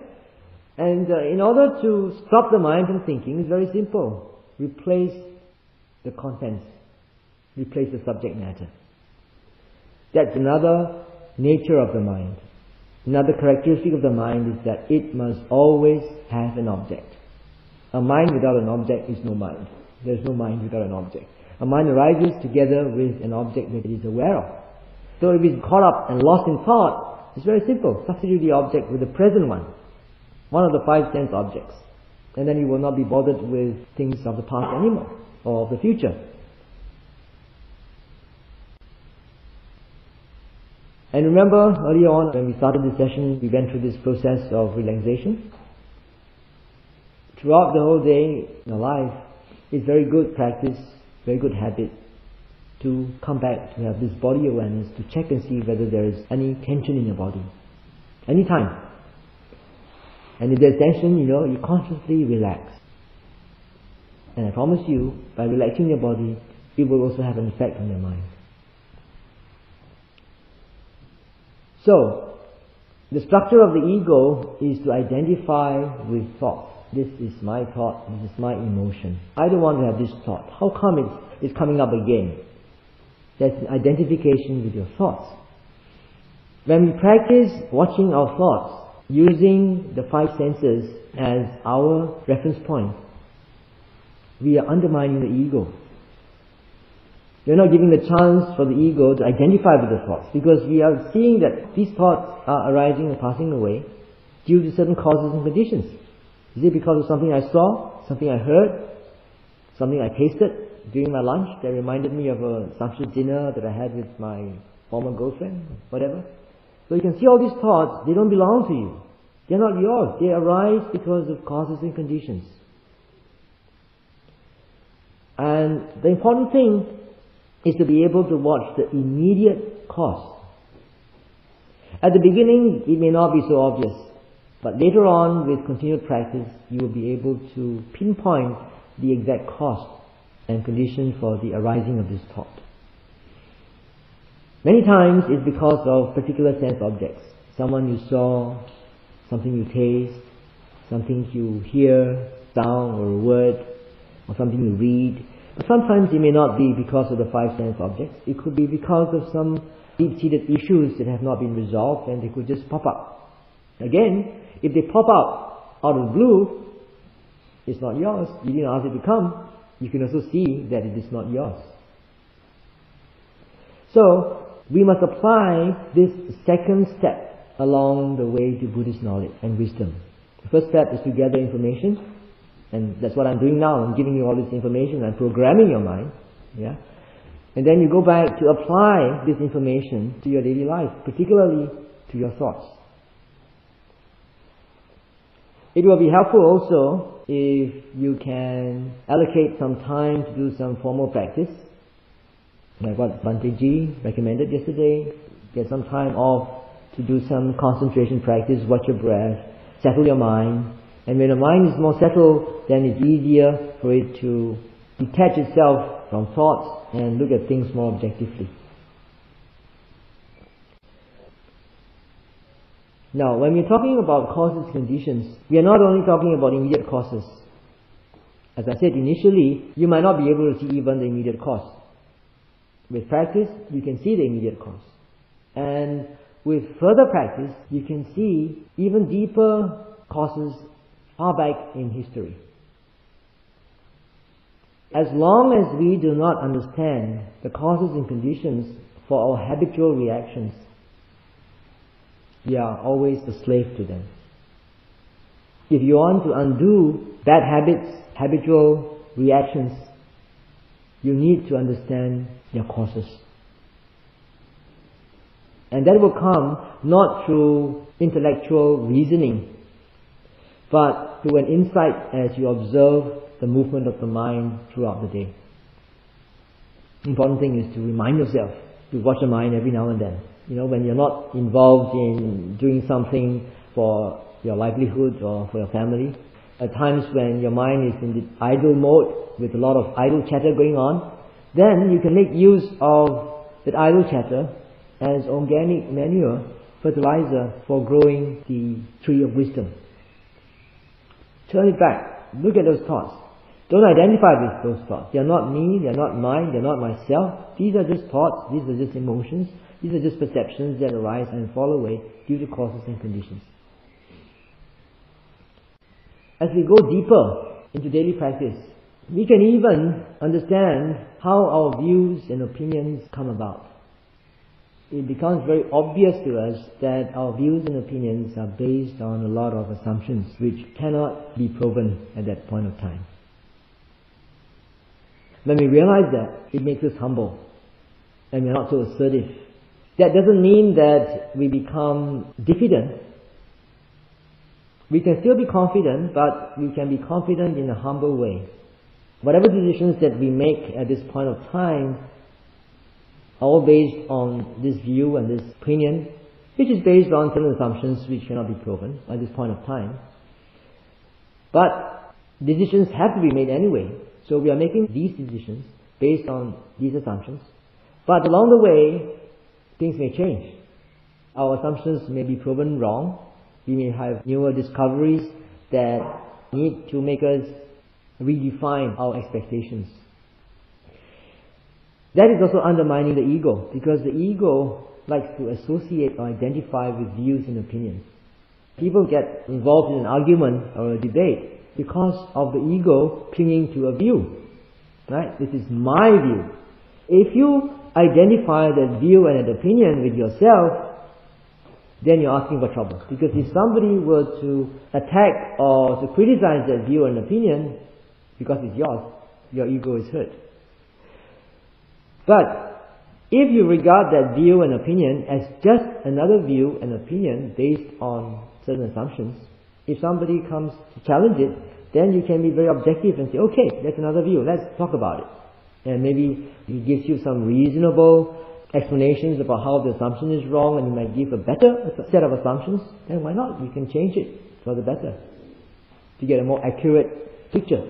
And in order to stop the mind from thinking, it's very simple. Replace the contents. Replace the subject matter. That's another nature of the mind. Another characteristic of the mind is that it must always have an object. A mind without an object is no mind. There's no mind without an object. A mind arises together with an object that it is aware of. So if it's caught up and lost in thought, it's very simple. Substitute the object with the present one. One of the 5 sense objects. And then you will not be bothered with things of the past anymore, or of the future. And remember, earlier on when we started this session, we went through this process of relaxation. Throughout the whole day in our life, it's very good practice, very good habit to come back, to have this body awareness, to check and see whether there is any tension in your body. Anytime. And if there's tension, you consciously relax. And I promise you, by relaxing your body, it will also have an effect on your mind. So, the structure of the ego is to identify with thought. This is my thought, this is my emotion. I don't want to have this thought. How come is coming up again. That's identification with your thoughts. When we practice watching our thoughts, using the five senses as our reference point, we are undermining the ego. We're not giving the chance for the ego to identify with the thoughts, because we are seeing that these thoughts are arising and passing away due to certain causes and conditions. Is it because of something I saw, something I heard, something I tasted during my lunch that reminded me of a sumptuous dinner that I had with my former girlfriend, whatever? So you can see all these thoughts, they don't belong to you. They're not yours. They arise because of causes and conditions. And the important thing is to be able to watch the immediate cause. At the beginning, it may not be so obvious, but later on, with continued practice, you will be able to pinpoint the exact cause and condition for the arising of this thought. Many times, it's because of particular sense objects. Someone you saw, something you taste, something you hear, sound or a word, or something you read. But sometimes it may not be because of the five sense objects. It could be because of some deep-seated issues that have not been resolved, and they could just pop up. Again, if they pop up out of the blue, it's not yours. You didn't ask it to come. You can also see that it is not yours. So, we must apply this second step along the way to Buddhist knowledge and wisdom. The first step is to gather information. And that's what I'm doing now. I'm giving you all this information. I'm programming your mind. Yeah? And then you go back to apply this information to your daily life, particularly to your thoughts. It will be helpful also if you can allocate some time to do some formal practice, like what Bhante Ji recommended yesterday. Get some time off to do some concentration practice, watch your breath, settle your mind. And when the mind is more settled, then it's easier for it to detach itself from thoughts and look at things more objectively. Now, when we're talking about causes and conditions, we are not only talking about immediate causes. As I said initially, you might not be able to see even the immediate cause. With practice, you can see the immediate cause. And with further practice, you can see even deeper causes far back in history. As long as we do not understand the causes and conditions for our habitual reactions, we are always a slave to them. If you want to undo bad habits, habitual reactions, you need to understand their causes. And that will come not through intellectual reasoning, but through an insight as you observe the movement of the mind throughout the day. The important thing is to remind yourself to watch the mind every now and then. You know, when you're not involved in doing something for your livelihood or for your family, at times when your mind is in the idle mode with a lot of idle chatter going on, then you can make use of that idle chatter as organic manure, fertilizer for growing the tree of wisdom. Turn it back. Look at those thoughts. Don't identify with those thoughts. They are not me, they are not mine, they are not myself. These are just thoughts, these are just emotions, these are just perceptions that arise and fall away due to causes and conditions. As we go deeper into daily practice, we can even understand how our views and opinions come about. It becomes very obvious to us that our views and opinions are based on a lot of assumptions which cannot be proven at that point of time. When we realize that, it makes us humble and we're not so assertive. That doesn't mean that we become diffident. We can still be confident, but we can be confident in a humble way. Whatever decisions that we make at this point of time are all based on this view and this opinion, which is based on certain assumptions which cannot be proven at this point of time. But decisions have to be made anyway. So we are making these decisions based on these assumptions. But along the way, things may change. Our assumptions may be proven wrong. We may have newer discoveries that need to make us redefine our expectations. That is also undermining the ego, because the ego likes to associate or identify with views and opinions. People get involved in an argument or a debate because of the ego clinging to a view. Right? This is my view. If you identify that view and that opinion with yourself, then you're asking for trouble. Because if somebody were to attack or to criticize that view and opinion, because it's yours, your ego is hurt. But if you regard that view and opinion as just another view and opinion based on certain assumptions, if somebody comes to challenge it, then you can be very objective and say, okay, that's another view, let's talk about it. And maybe he gives you some reasonable explanations about how the assumption is wrong, and you might give a better set of assumptions, then why not? You can change it for the better to get a more accurate picture.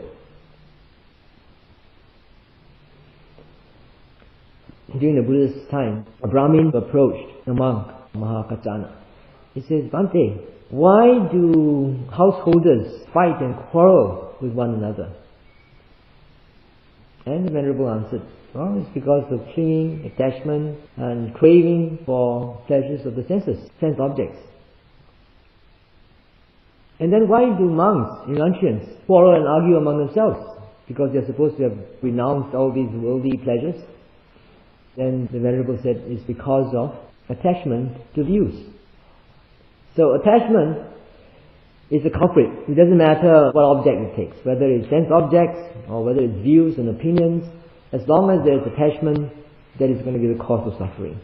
During the Buddhist time, a Brahmin approached a monk, Mahakaccana. He says, Bhante, why do householders fight and quarrel with one another? And the Venerable answered, well, it's because of clinging, attachment, and craving for pleasures of the senses, sense objects. And then why do monks, renunciants, quarrel and argue among themselves? Because they're supposed to have renounced all these worldly pleasures. Then the Venerable said, it's because of attachment to views. So attachment is a culprit. It doesn't matter what object it takes, whether it's sense objects or whether it's views and opinions. As long as there's attachment, that is going to be the cause of suffering.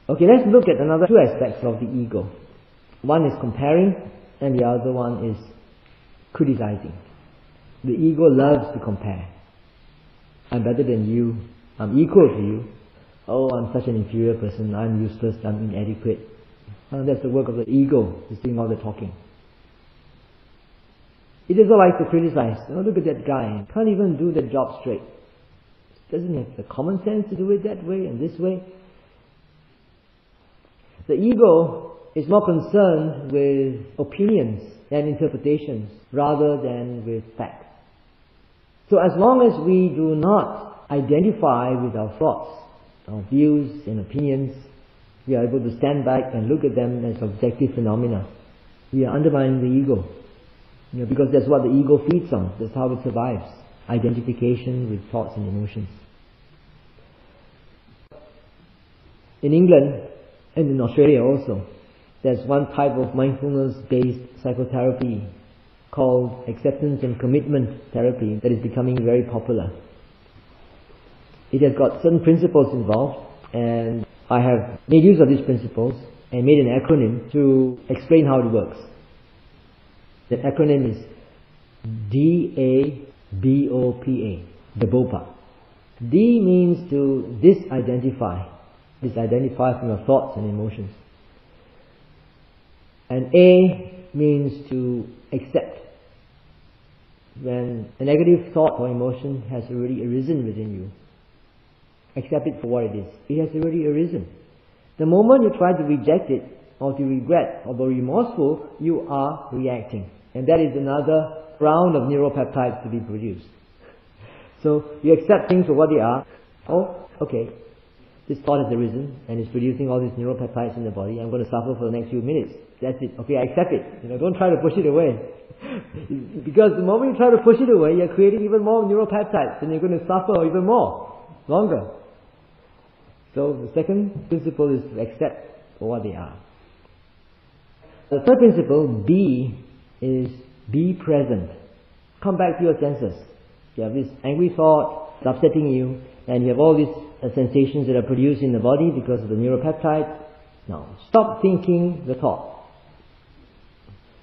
Okay, let's look at another two aspects of the ego. One is comparing, and the other one is criticizing. The ego loves to compare. I'm better than you. I'm equal to you. Oh, I'm such an inferior person. I'm useless. I'm inadequate. That's the work of the ego, is doing all the talking. It also likes to criticize. Oh, look at that guy. Can't even do the job straight. Doesn't have the common sense to do it that way and this way. The ego is more concerned with opinions and interpretations rather than with facts. So as long as we do not identify with our thoughts, our views and opinions, we are able to stand back and look at them as objective phenomena. We are undermining the ego. Because that's what the ego feeds on. That's how it survives. Identification with thoughts and emotions. In England and in Australia also, there's one type of mindfulness-based psychotherapy called acceptance and commitment therapy that is becoming very popular. It has got certain principles involved, and I have made use of these principles and made an acronym to explain how it works. The acronym is DABOPA, DABOPA. D means to disidentify from your thoughts and emotions. And A means to accept. When a negative thought or emotion has already arisen within you, accept it for what it is. It has already arisen. The moment you try to reject it, or to regret, or be remorseful, you are reacting. And that is another round of neuropeptides to be produced. So you accept things for what they are. Oh, okay, this thought has arisen and is producing all these neuropeptides in the body. I'm going to suffer for the next few minutes. That's it. Okay, I accept it. Don't try to push it away. Because the moment you try to push it away, you're creating even more neuropeptides, and you're going to suffer even more, longer. So the second principle is to accept for what they are. The third principle, B, is be present. Come back to your senses. You have this angry thought, it's upsetting you, and you have all these sensations that are produced in the body because of the neuropeptide. Now, stop thinking the thought.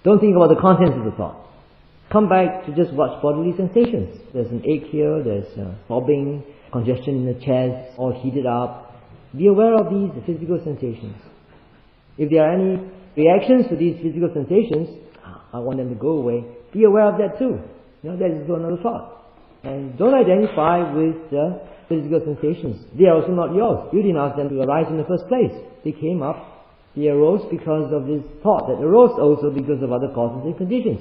Don't think about the contents of the thought. Come back to just watch bodily sensations. There's an ache here, there's throbbing, congestion in the chest, all heated up. Be aware of these physical sensations. If there are any reactions to these physical sensations, I want them to go away. Be aware of that too. That is another thought. And don't identify with the physical sensations. They are also not yours. You didn't ask them to arise in the first place. They came up. They arose because of this thought that arose also because of other causes and conditions.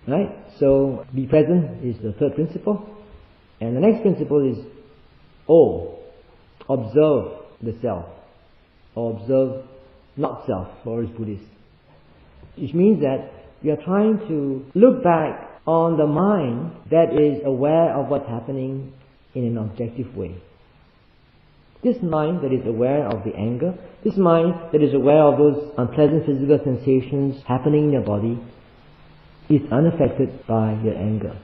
Right? So, be present is the third principle. And the next principle is O, observe the self, or observe not self for us Buddhists. Which means that we are trying to look back on the mind that is aware of what's happening in an objective way. This mind that is aware of the anger, this mind that is aware of those unpleasant physical sensations happening in your body, is unaffected by your anger,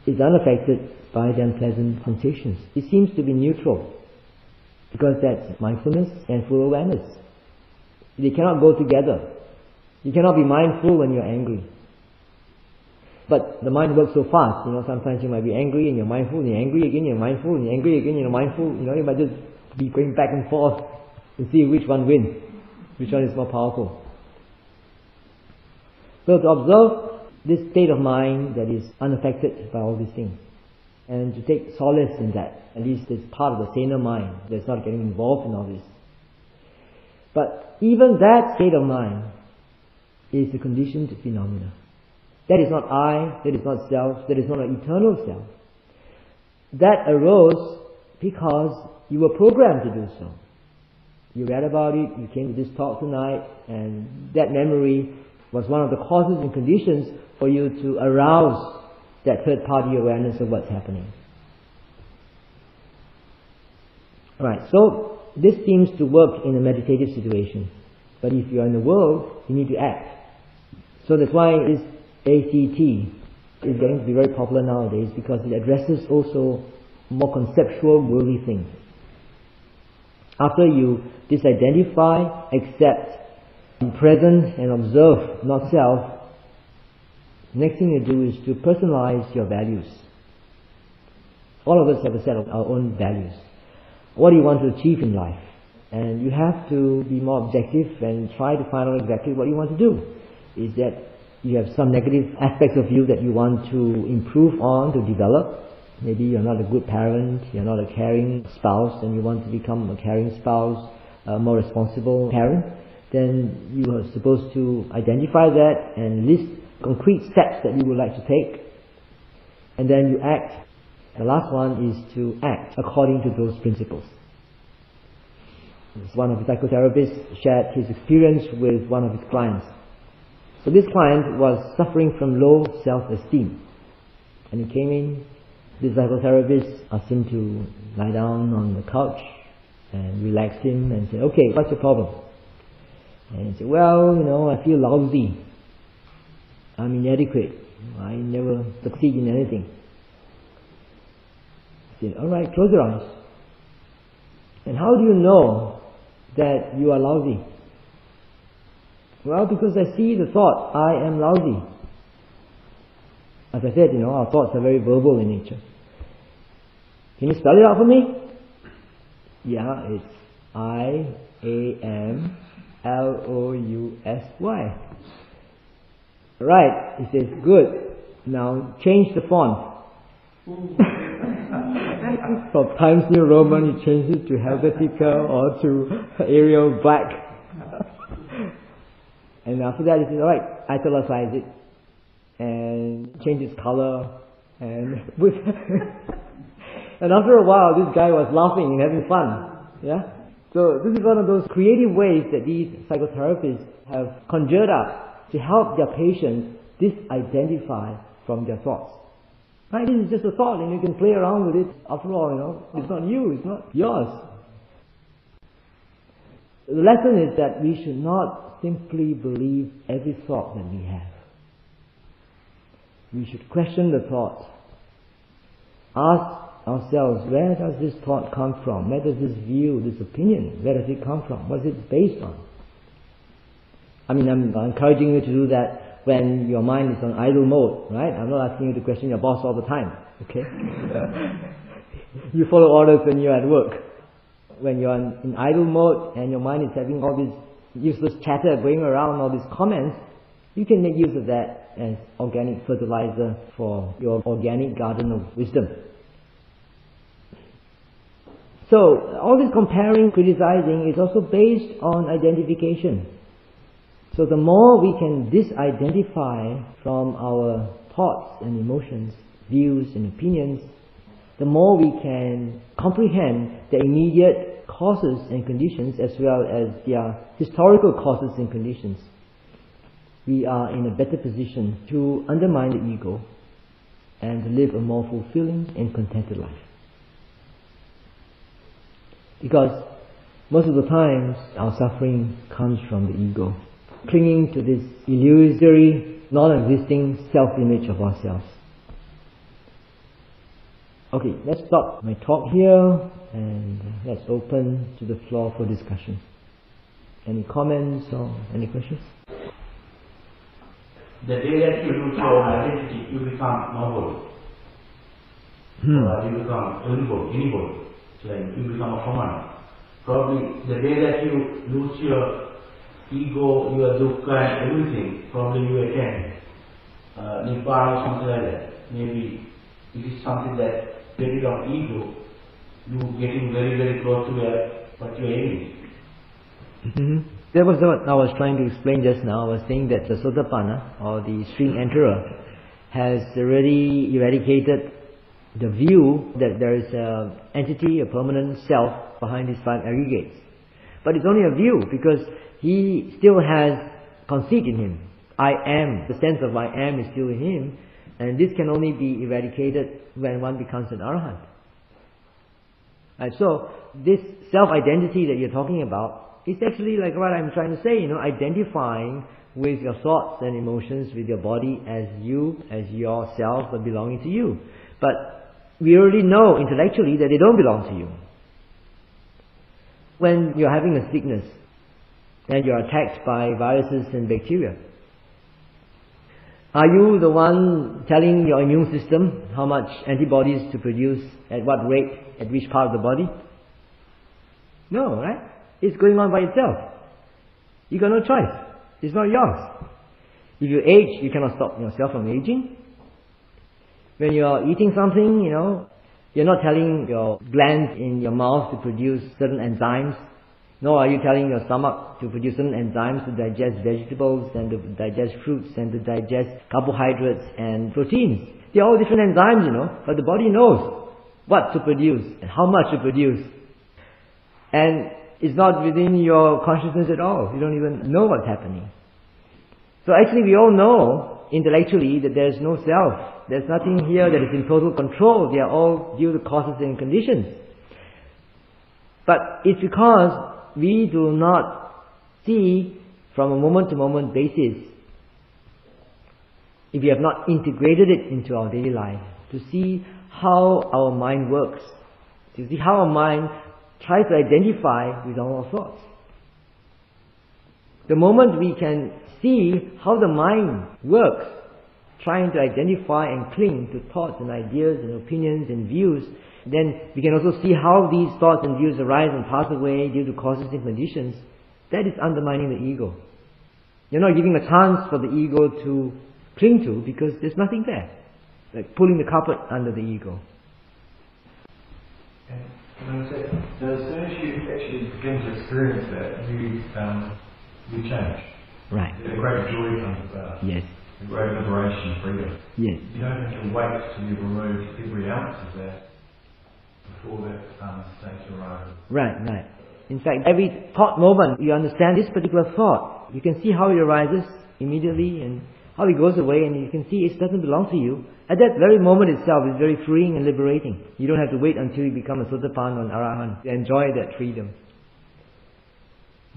is unaffected by the unpleasant sensations. It seems to be neutral, because that's mindfulness and full awareness. They cannot go together. You cannot be mindful when you're angry. But the mind works so fast, sometimes you might be angry and you're mindful, and you're angry again, you're mindful, and you're angry again, you're mindful. You might just be going back and forth to see which one wins, which one is more powerful. So to observe this state of mind that is unaffected by all these things, and to take solace in that, at least it's part of the saner mind that's not getting involved in all this. But even that state of mind is a conditioned phenomena. That is not I, that is not self, that is not an eternal self. That arose because you were programmed to do so. You read about it, you came to this talk tonight, and that memory was one of the causes and conditions for you to arouse that third-party awareness of what's happening. Alright, so this seems to work in a meditative situation. But if you're in the world, you need to act. So that's why this ACT is getting to be very popular nowadays, because it addresses also more conceptual, worldly things. After you disidentify, accept, be present and observe not self, next thing you do is to personalize your values. All of us have a set of our own values. What do you want to achieve in life? And you have to be more objective and try to find out exactly what you want to do. Is that you have some negative aspects of you that you want to improve on, to develop. Maybe you're not a good parent, you're not a caring spouse, and you want to become a caring spouse, a more responsible parent. Then you are supposed to identify that and list concrete steps that you would like to take. And then you act. The last one is to act according to those principles. One of the psychotherapists shared his experience with one of his clients. So this client was suffering from low self-esteem. And he came in, the psychotherapist asked him to lie down on the couch and relax him and said, okay, what's your problem? And he said, well, I feel lousy. I'm inadequate. I never succeed in anything. He said, alright, close your eyes. And how do you know that you are lousy? Well, because I see the thought, I am lousy. As I said, our thoughts are very verbal in nature. Can you spell it out for me? Yeah, it's I-A-M-L-O-U-S-Y. Right, he says, good. Now change the font. From Times New Roman, he changed it to Helvetica or to Arial Black. And after that, he says, alright, italicize it and change its color. And and after a while, this guy was laughing and having fun. Yeah? So this is one of those creative ways that these psychotherapists have conjured up to help their patients disidentify from their thoughts. Right? This is just a thought, and you can play around with it. After all, it's not you, it's not yours. The lesson is that we should not simply believe every thought that we have. We should question the thought. Ask ourselves, where does this thought come from? Where does this view, this opinion, where does it come from? What is it based on? I'm encouraging you to do that when your mind is on idle mode, right? I'm not asking you to question your boss all the time, okay? You follow orders when you're at work. When you're in idle mode and your mind is having all this useless chatter going around, all these comments, you can make use of that as organic fertilizer for your organic garden of wisdom. So, all this comparing, criticizing is also based on identification. So the more we can disidentify from our thoughts and emotions, views and opinions, the more we can comprehend the immediate causes and conditions as well as their historical causes and conditions, we are in a better position to undermine the ego and to live a more fulfilling and contented life. Because most of the times our suffering comes from the ego, clinging to this illusory, non-existing self-image of ourselves. Okay, let's stop my talk here and let's open to the floor for discussion. Any comments or any questions? The day that you lose your identity, you become noble. You become anybody. Like you become a common. Probably the day that you lose your ego, your dukkha and everything, probably you attain Nibbana or something like that. Maybe it is something that get rid of ego, you getting very, very close to what you are aiming. That was what I was trying to explain just now. I was saying that the Sotapanna, or the string enterer, has already eradicated the view that there is an entity, a permanent self behind these five aggregates. But it's only a view because he still has conceit in him. I am, the sense of I am is still in him, and this can only be eradicated when one becomes an arahant. Right, so this self-identity that you're talking about is actually like what I'm trying to say, identifying with your thoughts and emotions, with your body as you, as yourself, but belonging to you. But we already know intellectually that they don't belong to you. When you're having a sickness and you're attacked by viruses and bacteria, are you the one telling your immune system how much antibodies to produce, at what rate, at which part of the body? No, right? It's going on by itself. You got no choice. It's not yours. If you age, you cannot stop yourself from aging. When you are eating something, you're not telling your glands in your mouth to produce certain enzymes, nor are you telling your stomach to produce certain enzymes to digest vegetables and to digest fruits and to digest carbohydrates and proteins. They're all different enzymes, but the body knows what to produce and how much to produce. And it's not within your consciousness at all. You don't even know what's happening. So actually we all know intellectually that there's no self. There's nothing here that is in total control. They are all due to causes and conditions. But it's because we do not see from a moment-to-moment basis, if we have not integrated it into our daily life, to see how our mind works, to see how our mind tries to identify with all our thoughts. The moment we can see how the mind works, trying to identify and cling to thoughts and ideas and opinions and views, then we can also see how these thoughts and views arise and pass away due to causes and conditions. That is undermining the ego. You're not giving a chance for the ego to cling to because there's nothing there. Like pulling the carpet under the ego. So as soon as you actually begin to experience that, you change. Right. A great joy comes about. Yes. A great liberation, freedom. Yes. You don't have to wait till you've removed every ounce of that before that state arises. Right. In fact, every thought moment, you understand this particular thought. You can see how it arises immediately and how it goes away, and you can see it doesn't belong to you. At that very moment itself is very freeing and liberating. You don't have to wait until you become a Sotapanna or an Arahant to enjoy that freedom.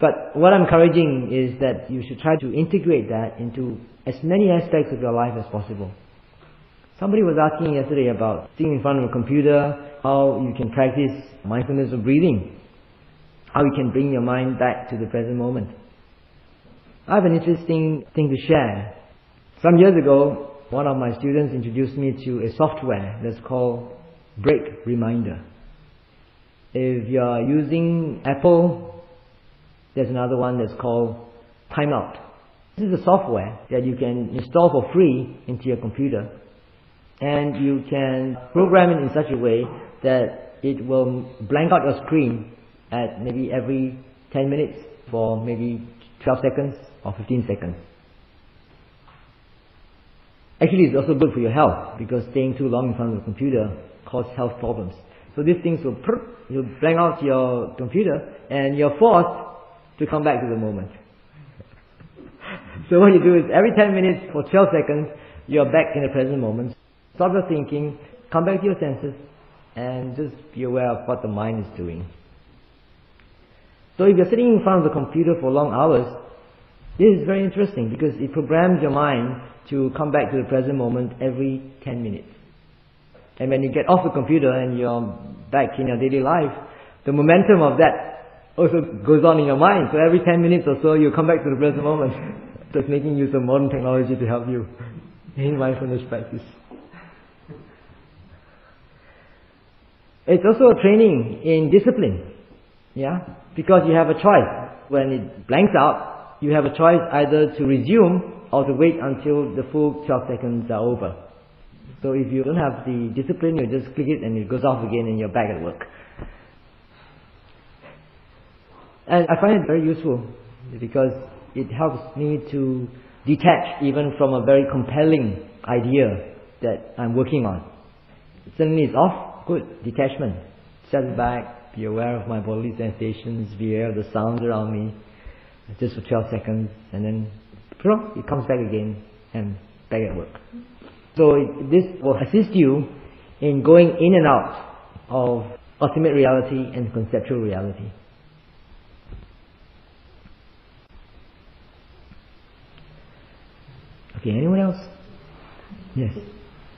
But what I'm encouraging is that you should try to integrate that into as many aspects of your life as possible. Somebody was asking yesterday about sitting in front of a computer, how you can practice mindfulness of breathing, how you can bring your mind back to the present moment. I have an interesting thing to share. Some years ago, one of my students introduced me to a software that's called Break Reminder. If you are using Apple, there's another one that's called Timeout. This is a software that you can install for free into your computer, and you can program it in such a way that it will blank out your screen at maybe every 10 minutes for maybe 12 seconds or 15 seconds. Actually, it's also good for your health, because staying too long in front of the computer causes health problems. So these things will you'll blank out your computer, and you're forced to come back to the moment. So what you do is, every 10 minutes for 12 seconds, you're back in the present moment. Stop your thinking, come back to your senses, and just be aware of what the mind is doing. So if you're sitting in front of the computer for long hours, this is very interesting, because it programs your mind to come back to the present moment every 10 minutes. And when you get off the computer and you're back in your daily life, the momentum of that also goes on in your mind. So every 10 minutes or so, you come back to the present moment. Just making use of modern technology to help you in mindfulness practice. It's also a training in discipline. Yeah? Because you have a choice. When it blanks out, you have a choice either to resume or to wait until the full 12 seconds are over. So if you don't have the discipline, you just click it and it goes off again and you're back at work. And I find it very useful, because it helps me to detach even from a very compelling idea that I'm working on. Suddenly it's off, good, detachment. Set back, be aware of my bodily sensations, be aware of the sounds around me, just for 12 seconds, and then it comes back again and back at work. So this will assist you in going in and out of ultimate reality and conceptual reality. Okay, anyone else? Yes. Is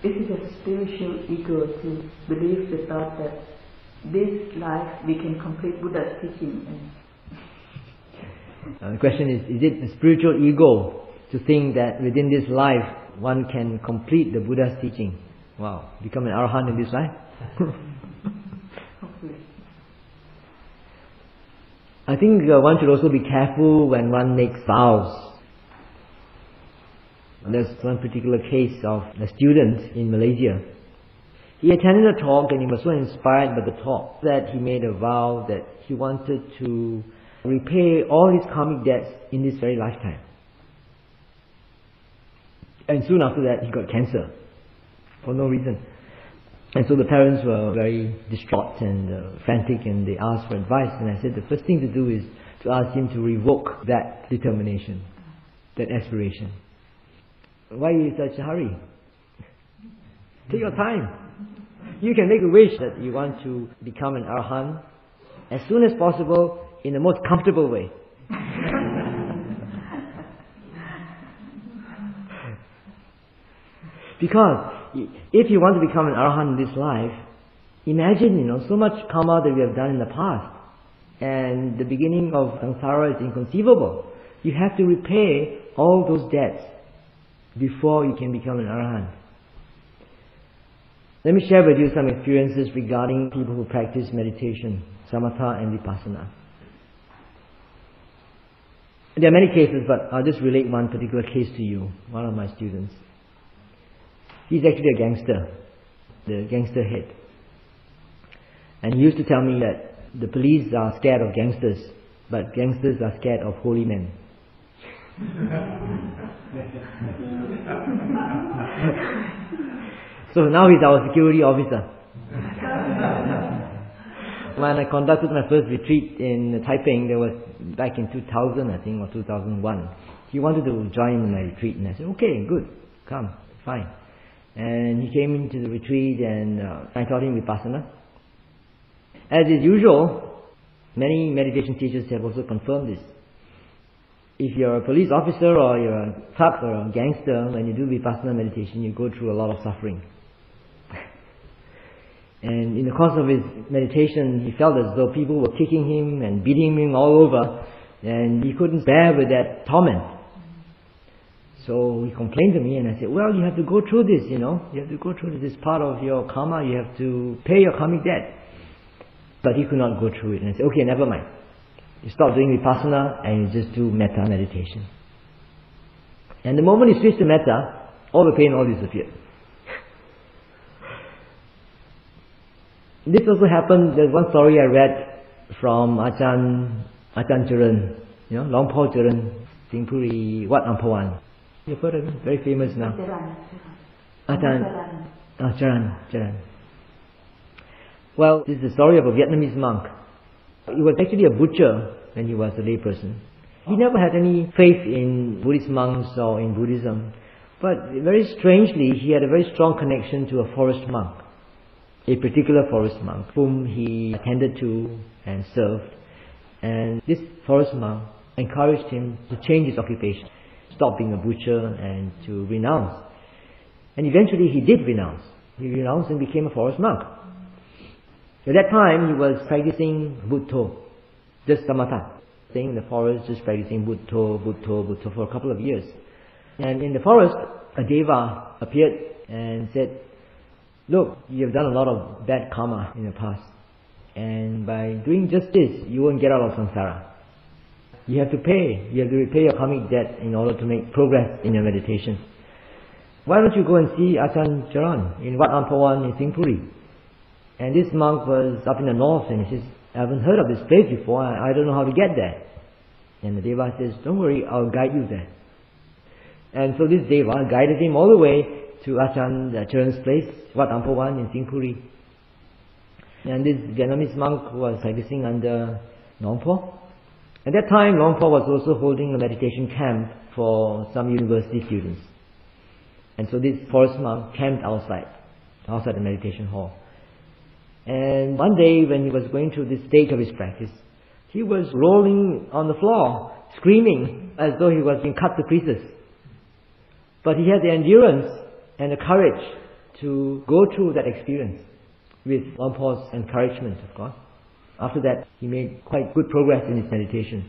it a spiritual ego to believe the thought that this life we can complete Buddha's teaching? The question is it a spiritual ego to think that within this life one can complete the Buddha's teaching? Wow, become an arahant in this life? I think one should also be careful when one makes vows. There's one particular case of a student in Malaysia. He attended a talk and he was so inspired by the talk that he made a vow that he wanted to repay all his karmic debts in this very lifetime. And soon after that he got cancer for no reason. And so the parents were very distraught and frantic, and they asked for advice. And I said the first thing to do is to ask him to revoke that determination, that aspiration. Why are you in such a hurry? Take your time. You can make a wish that you want to become an arahant as soon as possible in the most comfortable way. Because if you want to become an arahant in this life, imagine, so much karma that we have done in the past, and the beginning of samsara is inconceivable. You have to repay all those debts before you can become an arahant. Let me share with you some experiences regarding people who practice meditation, samatha and vipassana. There are many cases, but I'll just relate one particular case to you, one of my students. He's actually a gangster, the gangster head. And he used to tell me that the police are scared of gangsters, but gangsters are scared of holy men. So now he's our security officer. When I conducted my first retreat in Taiping, there was back in 2000, I think, or 2001. He wanted to join my retreat, and I said, okay, good, come, fine. And he came into the retreat, and I taught him vipassana. As is usual, many meditation teachers have also confirmed this. If you're a police officer or you're a thug or a gangster, when you do vipassana meditation, you go through a lot of suffering. And in the course of his meditation, he felt as though people were kicking him and beating him all over, and he couldn't bear with that torment. So he complained to me, and I said, well, you have to go through this, you have to go through this part of your karma, you have to pay your karmic debt. But he could not go through it, and I said, okay, never mind. You stop doing vipassana and you just do metta meditation. And the moment you switch to metta, all the pain all disappeared. This also happened, there's one story I read from Ajahn Charan, Long Paul Charan, Singpuri, Wat Ampawan. You've heard of him? Very famous now. Charan. Well, this is the story of a Vietnamese monk. He was actually a butcher when he was a layperson. He never had any faith in Buddhist monks or in Buddhism. But very strangely, he had a very strong connection to a forest monk. A particular forest monk whom he attended to and served. And this forest monk encouraged him to change his occupation, stop being a butcher and to renounce. And eventually he did renounce. He renounced and became a forest monk. At that time he was practicing Buddho, just samatha, staying in the forest, just practicing Buddho for a couple of years. And in the forest, a deva appeared and said, "Look, you have done a lot of bad karma in the past. And by doing just this, you won't get out of samsara. You have to pay. You have to repay your karmic debt in order to make progress in your meditation. Why don't you go and see Ajahn Charan in Wat Amphowan in Singpuri?" And this monk was up in the north and he says, "I haven't heard of this place before. I don't know how to get there." And the deva says, "Don't worry, I'll guide you there." And so this deva guided him all the way to Ajahn Charan's place, Wat Amphowan in Singpuri. And this Vietnamese monk was practicing under Luang Por. At that time, Luang Por was also holding a meditation camp for some university students. And so this forest monk camped outside the meditation hall. And one day when he was going through this stage of his practice, he was rolling on the floor, screaming as though he was being cut to pieces. But he had the endurance and the courage to go through that experience with Luang Por's encouragement, of course. After that, he made quite good progress in his meditation.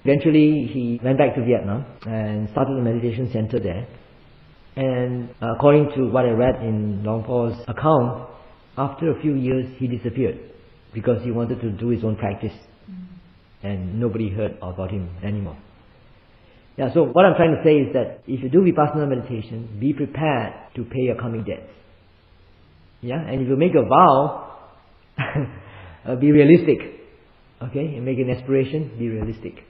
Eventually, he went back to Vietnam and started a meditation center there. And according to what I read in Luang Por's account, after a few years he disappeared because he wanted to do his own practice and nobody heard about him anymore. Yeah, so what I'm trying to say is that if you do Vipassana meditation, be prepared to pay your karmic debts. Yeah, and if you make a vow, be realistic. Okay, you make an aspiration, be realistic.